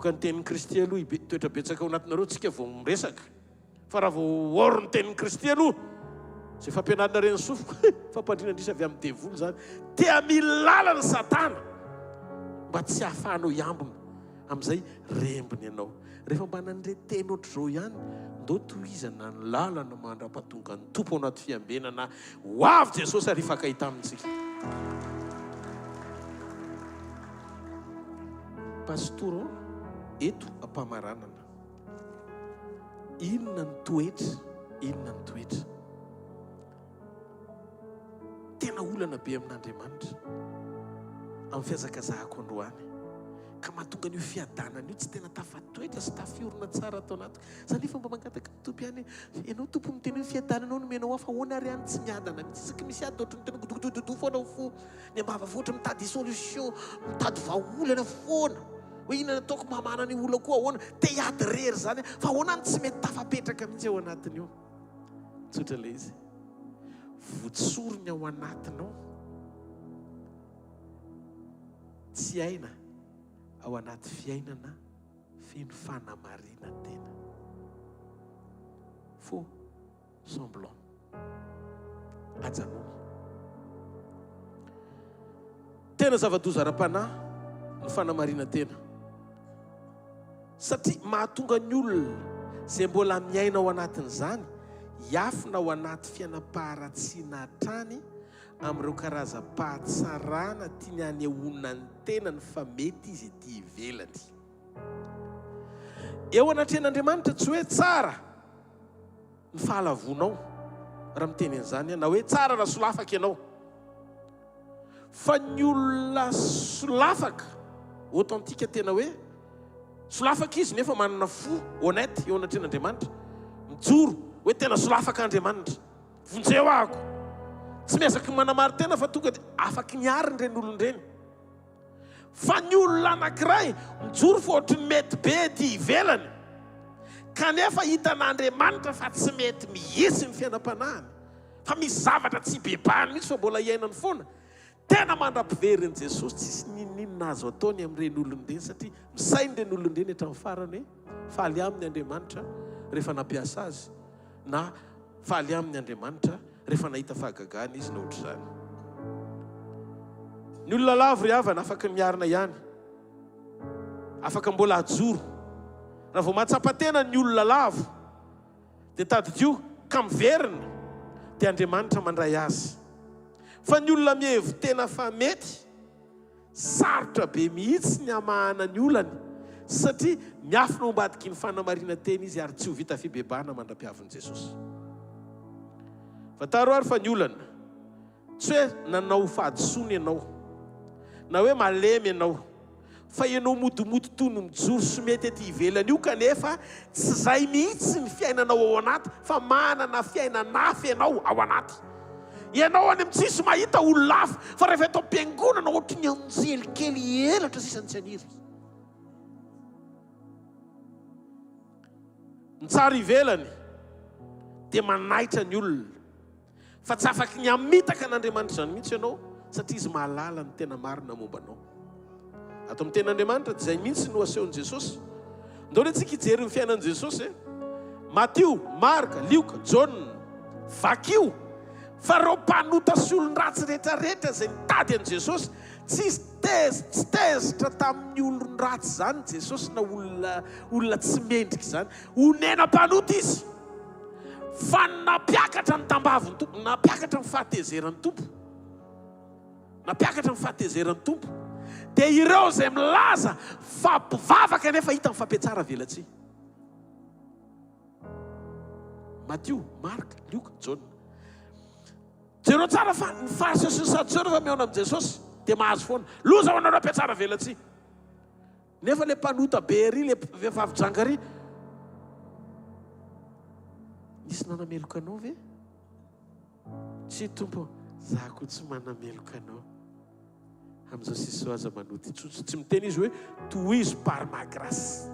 ka ny tenin'ny Kristy aloha toetra betsaka ao anatinareo tsika vao miresaka fa raha vao oro ny tenin'ny Kristy aloha zay fampianarana reny sofiko fampandrina andrisa avy amin'ny devoly zany tea milala ny Satana mba tsy hahafahanao iambina amin'izay rembony ianao rehefa mba nanreteny ohatr'izao ihany ndao tohizana ny lalana mandra-pahatonga ny tompo ao anaty fiambenana ho avy Jesosy ary hifankahita amintsika pastor eto ampamaranana inona ny toetra tena olana be amin'Andriamanitra amin'ny fiazakazahako androany ka mahatonga an'io fiadanana io tsy tena tafatoetra sy tafiorona tsara atao anaty zany efa mba mangataka tompo ihany ianao tompo miteny hoe fiadananao nomenao aho fa ahoana ary any tsy miadana mitsy isaky misy ady ohatry ny tena godogodogodo foana fo ny ambava foatra mitady solution mitady vahaolana foana hoe inona ataoko mamana ny olona koa ahoana te hiady rery zany fa ahoana any tsy mety tafapetraka mihitsy ao anatiny io tsotra le izy votsorony ao anatinao tsy aina ao anaty fiainana feno fanamarina tena faux semblant ajanony tena zava-doza ara-panahy ny fanamarina tena satria mahatonga ny olona zay mbola miaina ao anatin'izany hiafina ao anaty fiainam-paharatsiana hatrany amin'ireo karazam-pahatsarana tiany anehoana ny tenany fa mety izy ety ivelany eo anatrehan'Andriamanitra tsy hoe tsara ny fahalavonao raha miteny an'izany na hoe tsara raha solafaka ianao fa ny olona solafaka authentique tena hoe solafaka izy nefa manana fo honnête eo anatrehan'Andriamanitra mijoro hoe tena solafaka Andriamanitra vonjeo ahako tsy miezaka manamary tena fa tonga dia afaka niariny ireny olon-dreny fa ny olona anankiray mijoro fa ohatry ny mety be ety ivelany kanefa hitan'Andriamanitra fa tsy mety mihisy ny fiainam-panahiny fa misy zavatra tsy bebahany mihitsy fa mbola iainany foana tena mandra-pivery an'i Jesosy tsisy ninninina azo ataony amin'ireny olon-dreny satria misainy ireny olon-dreny hatramin'ny farany hoe faly amin'ny Andriamanitra rehefa nampiasa azy na faly amin'ny Andriamanitra rehefa nahita fahagagana izy na ohatr'izany ny olona lavo ry havana afaka miarina ihany afaka mbola ajoro raha vao mahatsapa-tena ny olona lavo dia tadidio ka miverina dia Andriamanitra mandray azy fa ny olona mihevo tena fa mety sarotra be mihitsy ny amahana ny olany satria miafina ao ambadiky ny fanamarina tena izy ary tsy ho vita fibebahana mandra-piavin'i Jesosy fa taroary fa ny olana tsy hoe nanao fahadisoana ianao na hoe malemy ianao fa ianao modomodo toy no mijoro sy mety ety ivelany io kanefa tsy zay mihitsy ny fiainanao ao anaty fa manana fiainanafy ianao ao anaty ianao any amin'tsisy mahita ololafo fa rehefa atao mpiangonana ohatry ny anjelikely elatra sisany tsy aniry ny tsara ivelany dia manaitra ny olona fa tsy afaky ny amitaka an'Andriamanitra zany mihitsy ianao satria izy mahalala ny tena marina mombanao ato amin'ny ten'Andriamanitra dia izay mihitsy no asehon'i Jesosy ndao re tsika hijery ny fiainan'i Jesosy Matteo, Marka, Luka, John vakio fa reo mpanota sy olon-dratsy rehetrarehetra zay nitady an'i Jesosy tsy tezitra tamin'ny olon-dratsy zany Jesosy na olona tsy mendrika zany onena mpanota izy fa napiakatra ny tambaviny tompo napiakatra ny fahatezerany tompo napiakatra ny fahatezerany tompo dia ireo zay milaza fa mpivavaka nefa hita mifampiatsara velatsy Matteo, Marka, Luka, John jereo tsara fa ny fahasoa sy sadiseo fa miaona amin'i Jesosy dia mahazo foana loza ho anareo ampiatsara velatsy nefa le mpanota be ry le vehivavy janga ry nisy nanameloka anao ve tsy tompo za koa tsy manameloka anao amin'izao sisy aza manoty tsotso tsy miteny izy hoe tohizo par ma grâce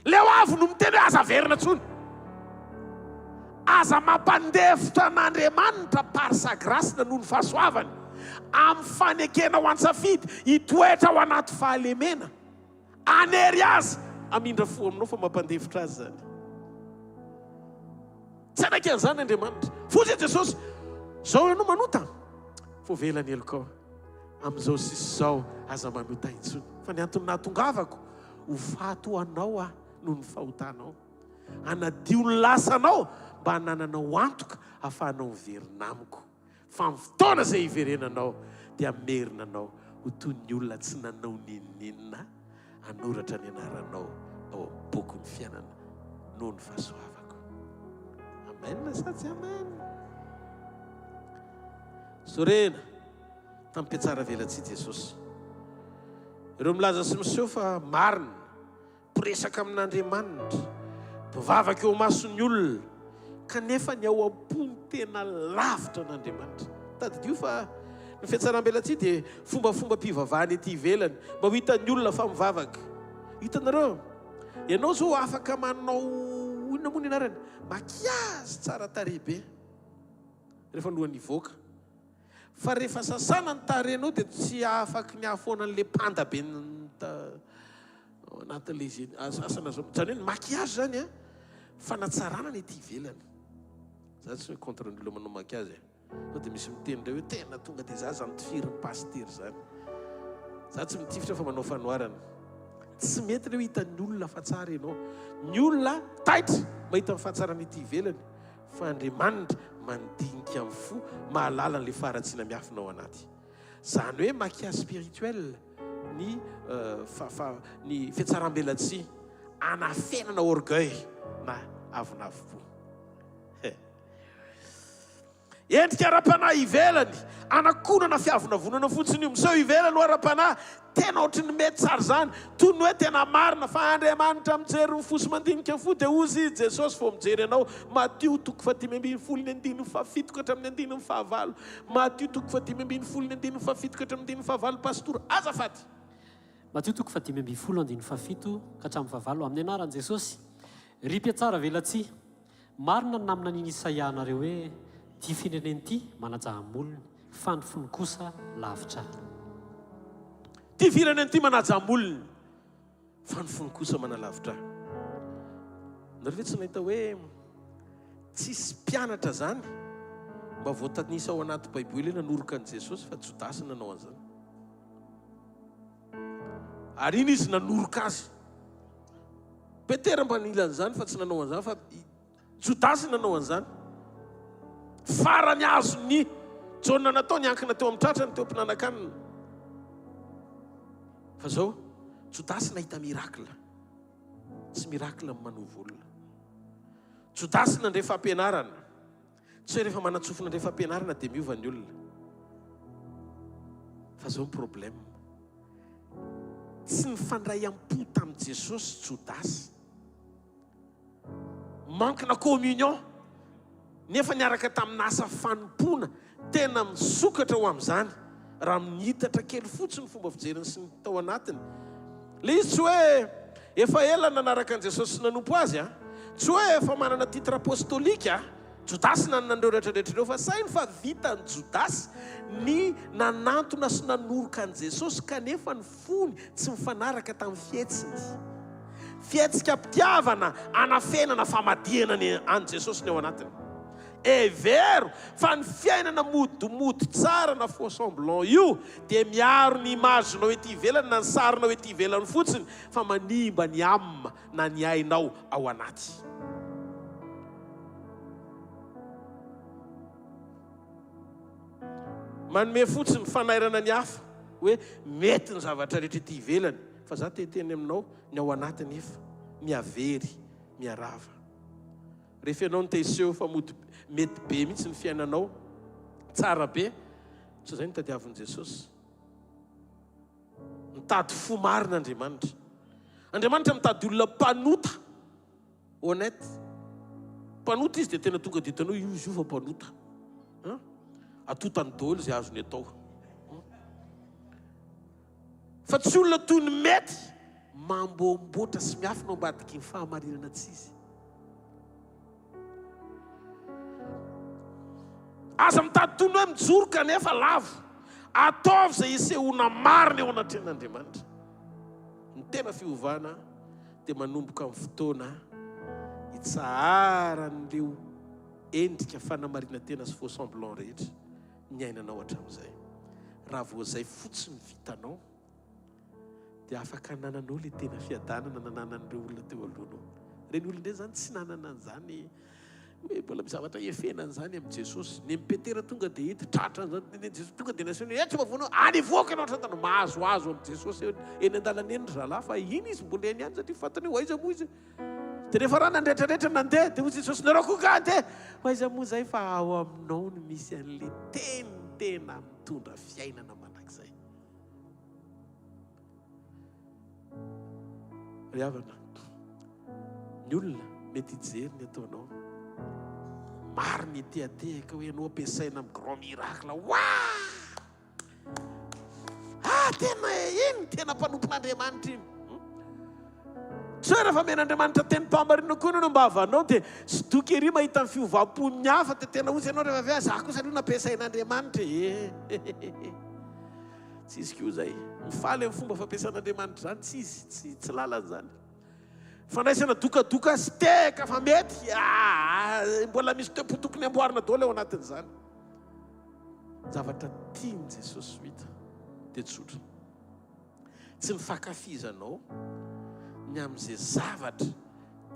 leo avo no miteny hoe aza verina tsony aza mampandefitra an'Andriamanitra par sa grâce na noho ny fahasoavany amin'ny fanekena ho an-tsafidy hitoetra ao anaty fahalemena anery azy amindra fo aminao fa mampandefitra azy zany tsy anaiky an'izany Andriamanitra fotsy Jesosy zao ianao manota fo velany elokao amin'izao sisy zao aza manota intsony fa ny antony nahatongavako ho fato anao noho ny fahotanao anadio ny lasanao mba hanananao antoka ahafahanao miverina amiko fa amin'ny fotoana izay hiverenanao dia merinanao ho toy ny olona tsy nanao ninninina hanoratra ny anaranao ao amin'ny boky ny fiainana noho ny fahasoavako amen sa tsy amen sorena tamin'ny mpiatsara velatsia Jesosy. Ireo milaza sy miseho fa marina, mpiresaka amin'Andriamanitra, mpivavaka eo mason'ny olona, kanefa ny ao am-pony tena lavitra n'Andriamanitra. Tadidio fa ny fiatsaram-belatsia dia fombafomba mpivavahany ety ivelany, mba ho hitan'ny olona fa mivavaka. Hitanareo, ianao zao afaka manao inona moa ny anarany, makiazy tsara tarehy be rehefa alohan'ny hivoaka. Fa rehefa sasana ny tarehinao dia tsy afaka ny afoana an'ilay panda be anatin'ilay asana zao. Zany hoe ny makiazy zany a fanatsarana ny ety ivelany. Za tsy hoe contre ny olona manao makiazy dia misy miteny reo hoe tena tonga dia za zany tifirin'ny paster zany. Za tsy mitifitra fa manao fanoharana. Tsy mety reo hitan'ny olona fa tsara ianao. Ny olona taitra mahita ny fahatsarany ety ivelany, fa Andriamanitra mandinika amin'ny fo mahalala n'ilay faharatsiana miafinao anaty. Zany hoe makiazy spirituel ny fiatsaram-belatsia anafenana orgueil na avonavo-po. Endrika ara-panahy ivelany, anakonana fiavonavonana fotsiny io. Miseho ivelany ho ara-panahy, tena ohatry ny mety tsara zany, toy ny hoe tena marina fa Andriamanitra mijery ny fosy mandinika fo dia ozy Jesosy vao mijery anao. Matio 5:17 ka hatramin'ny 5. Matio 5:17 ka hatramin'ny 5. Pastor azafady. Matio 5:17 ka hatramin'ny 5 amin'ny anaran'i Jesosy. Ry mpiatsara velatsia, marina ny namina an'iny Isaia anareo hoe ty fireneny ty manaja molony, fa ny fony kosa lavitra. Ty fireneny ty manaja molony, fa ny fony kosa manalavitra. Nareo ve tsy nahita hoe tsisy mpianatra zany mba voatanisa ao anaty Baiboly nanoroka an' Jesosy fa Jodasy nanao an'izany. Ary iny izy nanoroka azy. Petera mba nila an'izany fa tsy nanao an'izany, fa Jodasy nanao an'izany. Farany azo ny Jona natao niankina teo amin'ny tratrany teo am-pinanakanina. Fa zao Jodasy nahita mirakla, tsy mirakla manovy olona. Jodasy nandray fampianarana, tsy hoe rehefa manatsofo nandray fampianarana dia miova ny olona. Fa zao ny problème, tsy mifandray am-po tamin'i Jesosy Jodasy, manque na communion. Nefa niaraka tamin'ny asa fanompona, tena misokatra ho amin'izany raha minitatra kely fotsiny fomba fijeriny sy ny tao anatiny. Le izy tsy hoe efa ela nanaraka an' Jesosy sy nanompo azy, tsy hoe efa manana titre apostolika, Jodasy nanandreo rehetrarehetrareo, fa sainy fa vitan'ny Jodasy ny nanantona sy nanoroka an' Jesosy, kanefa ny fony tsy mifanaraka tamin'ny fietsiny. Fietsika mpitiavana, anafenana famadihana an' Jesosy ny ao anatiny. Vero fa ny fiainana modomody tsara na faux semblant io dia miaro ny imaginao ety ivelany na ny sarinao ety ivelany fotsiny, fa manimba ny amina na ny ainao ao anaty. Manome fotsiny fanairana ny hafa hoe mety ny zavatra rehetra ety ivelany, fa za teteny aminao ny ao anatiny efa miavery, miarava. Rehefa ianao ny teseho fa mety be mihitsy ny fiainanao, tsara be, so zay nitadiavin'i Jesosy. Mitady fo marina Andriamanitra. Andriamanitra mitady olona mpanota, honnête. Mpanota izy dia tena tonga dia hitanao io izy io fa mpanota. Atotany daholo izay azony atao. Fa tsy olona toy ny mety mamboamboatra sy miafina ambadiky ny fahamarinana tsy izy. Aza mitady toy ny hoe mijoroka nefa lavo, ataovy izay isehoana marina eo anatrehan'Andriamanitra. Ny tena fiovana dia manomboka amin'ny fotoana hitsahara n'ireo endrika fanamarina tena sy faux semblant rehetra ny ainanao hatramin'izay. Raha vao izay fotsiny vitanao dia afaka nananao ilay tena fiadanana nananan'ireo olona teo alohanao. Ireny olona indray zany tsy nanana an'izany hoe mbola mizavatra efena an'izany amin'i Jesosy. Ny Petera tonga dia hita tratra an'izany Jesosy, tonga dia nasiany hoe tsy mavoanao anivoaka ianao trantana mahazoazo amin'i Jesosy eny an-dalana eny zalahy, fa iny izy mbola eny ihany satria fantany hoe aiza moa izy. Dia rehefa raha nandretrarehetra nandeha dia hoy Jesosy nareo koa ka andeha, aiza moa zay fa ao aminao no misy an'ilay teny tena mitondra fiainana ry havana, ny olona mety hijery ny ataonao, maro ny teatehaka hoe anao ampiasaina amin'ny grand miracle. Tena iny tena mpanompon'Andriamanitra iny. Tsy hoe rehefa men'Andriamanitra teny mpamarina koa no mba havanao dia sy doky ery mahita ny fiovam-pon'ny hafa dia tena ozy ianao rehefa avy aza kosa aloha nampiasain'Andriamanitra. Tsy izy koa zay mifaly amin'ny fomba fampiasan'Andriamanitra zany, tsy izy, tsy lalan'izany. Fandraisana dokadoka sy teka fa mety mbola misy tempo tokony amboarina daholo ao anatin'izany. Zavatra tiany Jesosy hita dia tsotra, tsy mifakafizanao ny amin'izay zavatra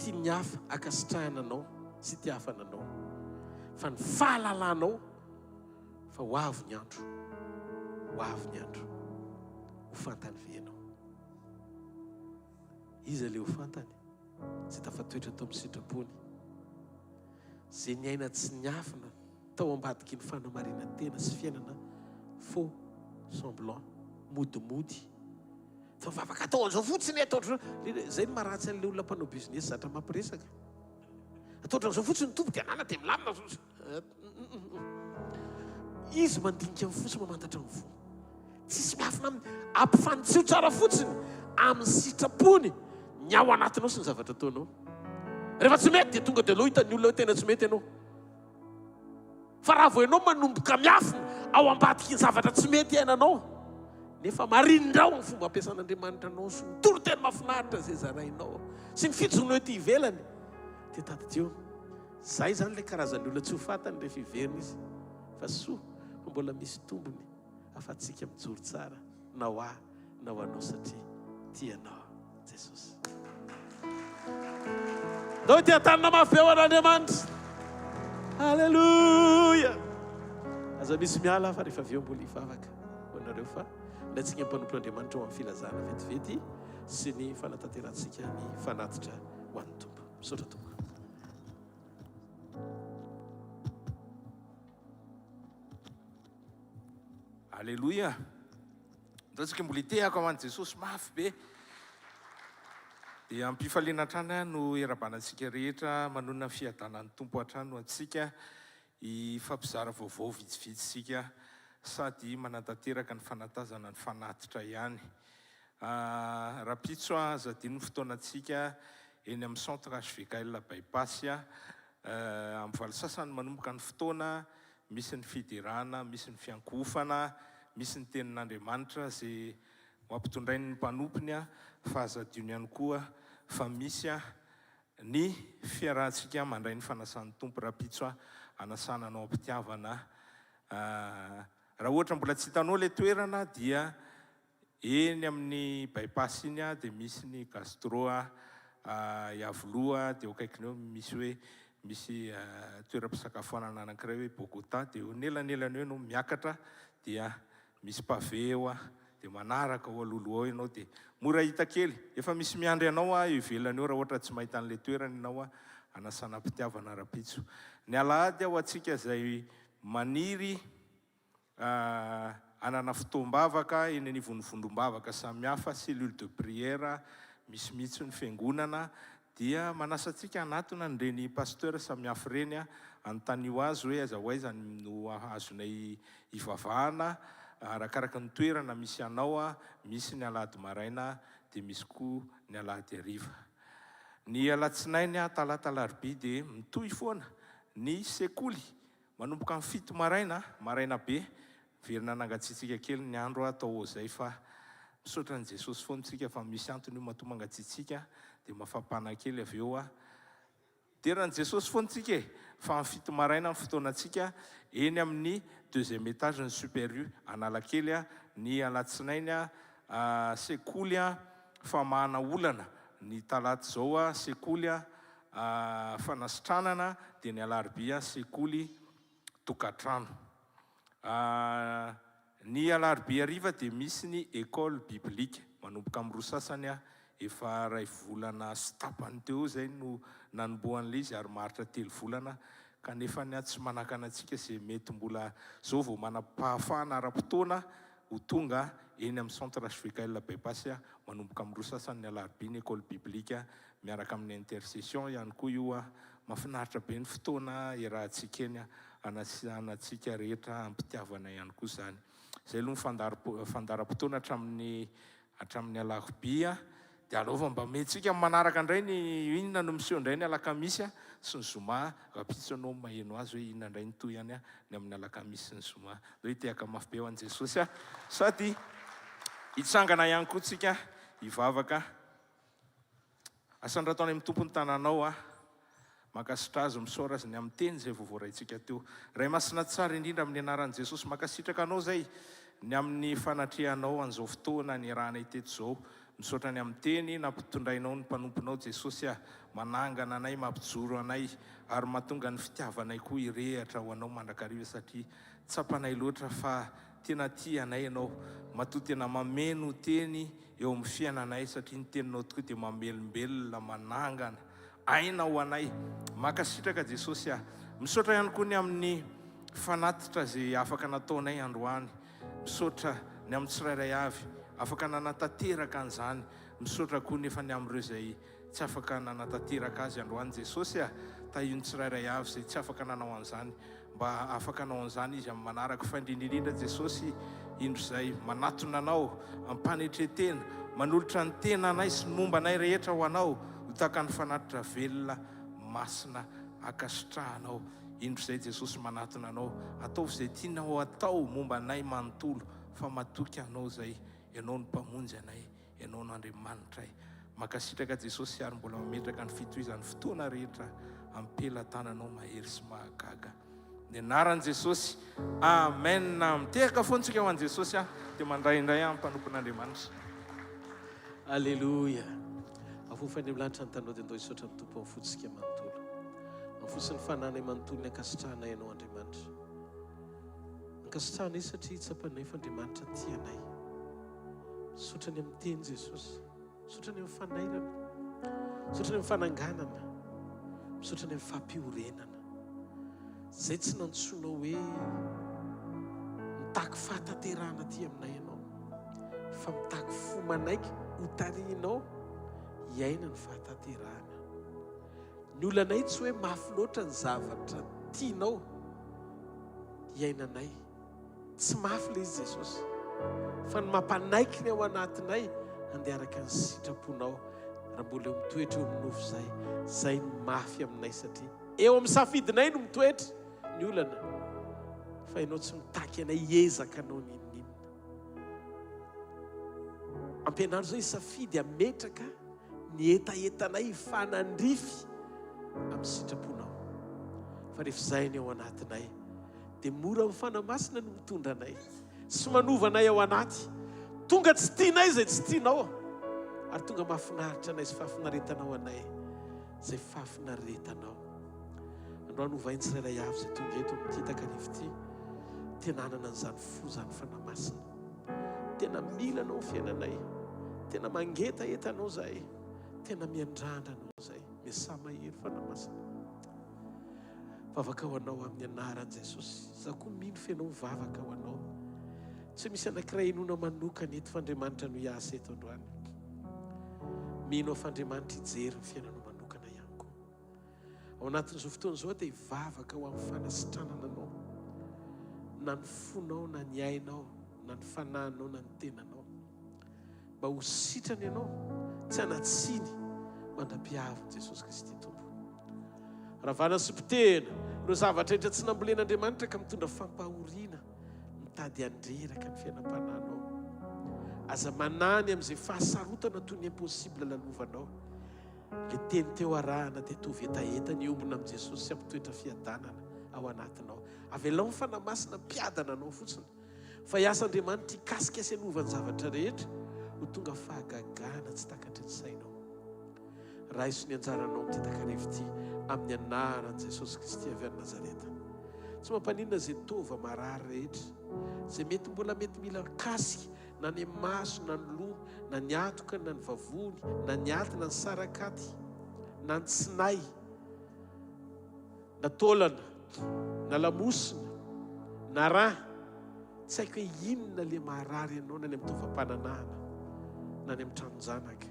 tiany hafa akasitrahana anao sy ty hafana anao, fa ny fahalalanao fa ho avy ny andro, ho fantany venao. Izy le ho fantany tsy tafatoetra tao amin'ny sitrapony, zay ny aina tsy niafina tao ambadiky ny fanamarina tena sy fiainana faux semblant, modimody. Fa afaka atao an'izao fotsiny, atao zay ny maharatsy an'ilay olona mpanao business zatra mampiresaka. Atao an'izao fotsiny tombo dia anana dia milamina. Izy mandinika amin'ny fotsiny mamantatra ny fo. Tsisy miafina ampifanitsio tsara fotsiny amin'ny sitrapony ny ao anatinao sy ny zavatra ataonao. Rehefa tsy mety dia tonga dia aloha hitan'ny olona hoe tena tsy mety ianao. Fa raha vao ianao manomboka miafina ao ambadiky ny zavatra tsy mety iainanao, nefa marindrao ny fomba ampiasan'Andriamanitra anao sy ny toro-tena mahafinaritra izay zarainao sy ny fijorono ety ivelany, dia tadideo. Zay zany ilay karazan'ny olona tsy ho fantany rehefa iverina izy, fa soa fa mbola misy tombony afatsika mijoro tsara na ho ahy na ho anao satria tianao Jesosy. Dao tia tanana mafy be ho an'Andriamanitra. Halleluja. Aza misy miala fa rehefa avy eo mbola hivavaka ho anareo, fa ilatsika mpanompon'Andriamanitra ho amin'ny filazana vetivety sy ny fanatanterantsika ny fanatitra ho an'ny Tompo. Misaotra Tompo. Halleluja. Ndatsika mbola hitehako ho an'i Jesosy mafy be. Dia ampifaliana hatrany no erabanantsika rehetra manonona fiadanan'ny Tompo hatrany antsika hifampizara vaovao vitsivitsitsika sady manantanteraka ny fanatazana ny fanatitra ihany. Rapitso zadino ny fotoanantsika eny amin'ny centre hvkl bypass amin'ny valo sasany manomboka ny fotoana, misy ny fiderana, misy ny fiankofana, misy ny tenin'Andriamanitra zay mampitondrai ny mpanompony fa zadino ihany koa fa misy ny fiarahantsika mandray ny fanasan'ny Tompo rapitso anasana anao ampitiavana. Raha ohatra mbola tsy hitanao ilay toerana dia eny amin'ny bypass iny dia misy ny gastro iavoloha, dia eo akaikiny eo misy hoe misy toeram-pisakafoanana anankiray hoe Bogota, dia nelanelany eo no miakatra dia misy pavé eo dia manaraka ao alohaloha ianao dia mora hita kely. Efa misy miandry anao eo ivelany eo raha ohatra tsy mahita an'ilay toerana ianao anasana ampitiavana rapitso. Ny alahady ao antsika izay maniry anana fotoam-bavaka eny anivon'ny vondrom-bavaka samihafa, cellule de prière, misy mihitsy ny fiangonana, dia manasantsika anatona nireny pasteur samihafa ireny anontany azy hoe aiza ho aiza no azonay hivavahana arakaraka ny toerana misy anao. Misy ny alahady maraina dia misy koa ny alahady hariva. Ny alatsinainy talata alarobia dia mitohy foana ny sekoly manomboka amin'ny 7 maraina be, verina nangatsiatsika kely ny andro atao zay, fa misaotra ny Jesosy foana tsika fa misy antony io mahatonga mangatsiatsika dia mafampana kely avy eo dia raha ny Jesosy foana tsika fa amin'ny 7 maraina ny fotoanantsika eny amin'ny 2e étage ny super U Analakely. Ny alatsinainy sekoly famahana olana, ny talaty zao sekoly fanasitranana, dia ny alarobia sekoly tokatrano. Ny alarobia hariva dia misy ny école biblique manomboka amin'ny 2 sasany efa 2 volana sy tapany teo zay no nanombohan'ilay izy ary maharitra 3 volana kanefa tsy manakana antsika izay mety mbola zao vao manam-pahafahana ara-potoana ho tonga eny amin'ny centre hvkl-mission manomboka amin'ny roa sasan'ny alarobia ny école biblika miaraka amin'ny intercession ihany koa io mahafinaritra be ny fotoana irahantsika eny anatsika rehetra ampitiavana ihany koa zany. Zay aloha ny fandaram-potoana hatramin'ny alarobia dia aloha mba metsika manaraka indray ny inona no miseho indray ny alakamisy sy ny zoma rapitsanao maheno azy hoe inona indray ny toy ihany ny amin'ny alakamisy sy ny zoma hoe tehaka mafy be ho an'i Jesosy sady hitsangana ihany koa tsika hivavaka asandrataony amin'ny tompony tananao makasitra azy misaora azy ny amin'ny teny zay voavoaraitsika teo. Ray masina tsara indrindra amin'ny anaran'i Jesosy makasitraka anao zay ny amin'ny fanatrehanao an'izao fotoana ny rahanay teto zao misaotra ny amin'ny teny nampitondrainao ny mpanomponao Jesosy manangana anay mampijoro anay ary mahatonga ny fitiavanay koa hirehatra ho anao mandrakariva satria tsapanay loatra fa tena tia anay ianao matoa tena mameno teny eo amin'ny fiainanay satria ny teninao tokoa dia mamelombelona manangana aina ho anay makasitraka Jesosy misaotra ihany koa ny amin'ny fanatitra zay afaka nataonay androany misaotra ny amin'ny tsirairay avy afaka nanatateraka an'izany misaotra koa nefa ny amin'ireo zay tsy afaka nanatateraka azy androany Jesosy tahio ny tsirairay avy zay tsy afaka nanao an'izany mba afaka anao an'izany izy amin'ny manaraka fa indrindrindrindra Jesosy indro zay manatona anao ampanetretena manolotra ny tena anay sy ny momba anay rehetra ho anao ho tahaka ny fanatitra velona masina akasitrahanao indro zay Jesosy manatona anao ataovy zay tianao atao momba anay manontolo fa matoky anao zay ianao ny mpamonjy anay ianao n'Andriamanitra makasitraka Jesosy ary mbola mametraka ny fitohizan'ny fotoana rehetra ampelantananao mahery sy mahagaga ny anaran'i Jesosy amen. Mitehaka fontsika ho an'i Jesosy dia mandraindray mpanompon'Andriamanitra. Alleluia. Afofany amin'ny lanitra ny tanao dia andao hisaotra ny tompo amin'ny fotsika manontolo amin'ny fotsiny fananay manontolo ny ankasitrahanay ianao Andriamanitra ankasitrahanay satria tsapanay fa Andriamanitra tianay sotrany amin'ny teny Jesosy sotrany amin'ny fanairana sotrany amin'ny fananganana sotrany amin'ny fampiorenana zay tsy nantsonao hoe mitaky fahataterahana ty aminay ianao fa mitaky fo manaiky ho tarihinao hiaina ny fahataterahana ny olanay tsy hoe mafy loatra ny zavatra tianao hiainanay tsy mafy le izy Jesosy fa ny mampanaiky ny ao anatinay andeharaka ny sitraponao raha mbola eo mitoetra eo amin'ny nofo zay ny mafy aminay satria eo amin'ny safidinay no mitoetra ny olana fa ianao tsy mitaky anay hiezaka anao ninina ampianaro zao isafidy ametraka ny etaetanay fanandrify amin'ny sitraponao fa rehefa zay ny ao anatinay dia mora amin'ny fanamasina no mitondra anay sy manovanay ao anaty tonga tsy tianay zay tsy tianao ary tonga mahafinaritra anay sy fahafinaretanao anay zay fahafinaretanao androany hovainy tsirairay avy zay tonga eto amin'ity takarivo ity tenanana an'izany fo zany fanamasina tena milanao fiainanay tena mangeta etanao zay tena miandrandranao zay miasa mahery fanamasina vavaka ho anao amin'ny anaran'i Jesosy za koa mino fianao vavaka ho anao tsy misy anankiray inona manokana eto f'Andriamanitra no hiasa eto androany mino f'Andriamanitra hijery ny fiainanao manokana ihany koa ao anatin'izao fotoana izao dia hivavaka ho amin'ny fanasitranana anao na ny fonao na ny ainao na ny fananao na ny tenanao mba ho sitrany ianao tsy hanatsiny mandra-piaviny Jesosy Kristy tompo ravana sy mpitena ireo zavatra rehetra tsy nambolen'Andriamanitra ka mitondra fampahoriana mitady andreraka ny fiainam-pananao aza manany amin'izay fahasarotana toy ny impossible lalovanao le teny teo arahana dia tovy etaeta ny ombona amin'i Jesosy sy ampitoetra fiadanana ao anatinao avelao ny fanamasina mpiadana anao fotsiny fa hiasa Andriamanitra hikasika sy hanovany zavatra rehetra ho tonga fahagagana tsy takatry ny sainao raha iso ny anjaranao amin'ity takarivo ity amin'ny anaran'i Jesosy Kristy avy any Nazareta tsy mampaninona zay tova marary rehetra zay mety mbola mety mila kasika na ny maso na ny loha na ny atoka na ny vavony na ny aty na ny sarakaty na ny tsinay na taolana na lamosina na rà tsy haiko hoe inona le maharary ianao na ny amin'ny tovam-pananahana na ny amin'ny tranonjanaka.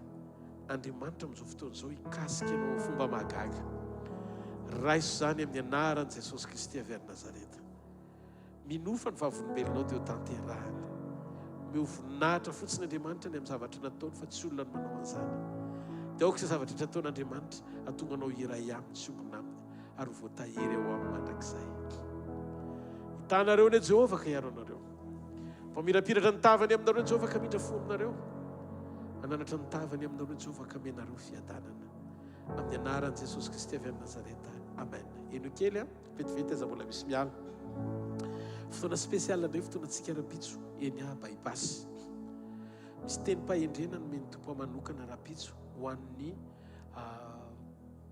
Andriamanitra amin'izao fotoana izao hikasika ianao amin'ny fomba mahagaga. Raiso izany amin'ny anaran'i Jesosy Kristy avy any Nazareta. Minofa ny vavolombelonao dia ho tanterahana. Mio voninahitra fotsiny Andriamanitra ny amin'ny zavatra nataony fa tsy olona no manao an'izany. Dia aoka izay zavatra rehetra ataony Andriamanitra ahatonga anao iray aminy tsy ombona aminy ary ho voatahiry eo amin'ny mandrakizay. Hitanareo anie Jehovah ka hiaro anareo. Pamirapiratra ny tavany aminareo Jehovah ka midra fo aminareo. Ananatra ny tavany aminareo Jehovah ka menareo fiadanana. Amin'ny anaran'i Jesosy Kristy avy amin'ny Nazareta. Amen. Eno kely vetivety aza mbola misy miala. Fotoana spesiala indray fotoanantsika rapitso eny bypass. Misy teny pahendrena no meny tompo manokana rapitso ho an'ny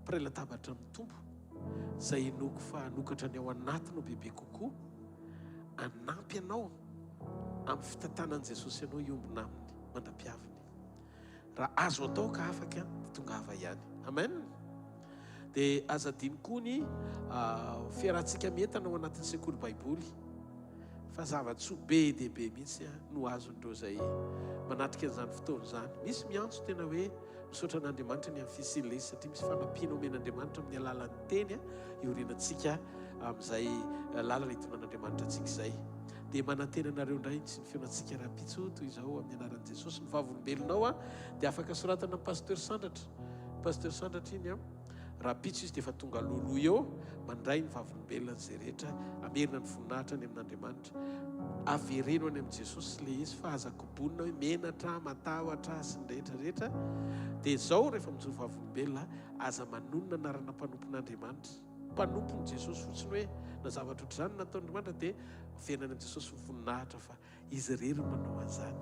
mpiray-latabatra amin'ny tompo izay enoko fa hanokatra ny ao anatiny ao bebe kokoa, anampy anao amin'ny fitantanan'i Jesosy ianao iombona aminy mandra-piaviny. Raha azo atao ka afaka tonga hava ihany. Amen. Dia aza diny koa ny fiarahantsika mientana ao anatin'ny sekoly baiboly. Fa zava-tsoa be dia be mihitsy no azon'ireo izay manatrika an'izany fotoana izany. Misy miantso tena hoe misaotra an'Andriamanitra ny amin'ny fisiny izy satria misy fanampiana omen'Andriamanitra amin'ny alalan'ny teny iorenantsika amin'izay lalana hitonan'Andriamanitra antsika izay. Dia manantena anareo indray tsy ny feonantsika rapitso toy izao amin'ny anaran'i Jesosy. Ny vavolombelonao dia afaka soratana amin'ny pasteur Sandratra. Pasteur Sandratra iny rapitso izy dia efa tonga loloha eo mandray ny vavolombelona izay rehetra, amerina ny voninahitra any amin'Andriamanitra. Avereno any amin'ny Jesosy le izy fa aza kobonina hoe menatra, matahotra sy ny rehetrarehetra. Dia izao rehefa mijoro vavolombelona aza manonona anarana mpanompon'Andriamanitra. Mpanompon'i Jesosy fotsiny hoe na zavatra ohatr'izany nataon'Andriamanitra dia averina any amin'ny Jesosy voninahitra fa izy rery manao an'izany.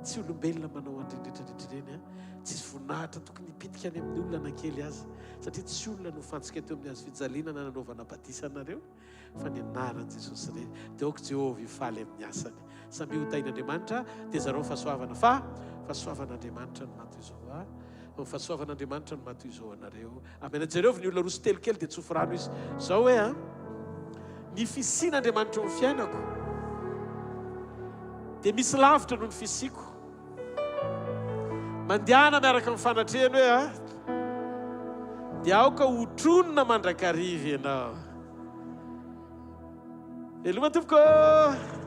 Tsy olombelona manao andrendretrarehetrareny, tsisy voninahitra tokony hipitika any amin'ny olona nankely azy satria tsy olona no fantsika teo amin'ny azo fijaliana na nanaovana batisanareo fa ny anaran'i Jesosy rery. Dia aoka Jehovah hifaly amin'ny asany. Samy hotain'Andriamanitra dia zareo fahasoavana fa fahasoavan'Andriamanitra no matoy izao fahasoavan'Andriamanitra no matoy izao anareo. Amen. Jereo ny olona roso telokely dia tsofo rano izy zao hoe ny fisian'Andriamanitra eo amin'ny fiainako dia misy lavitra noho ny fisiko. Mandehana miaraka amin'ny fanatrehany hoe dia aoka hotronona mandrakariva ianao. Eloma tompoko.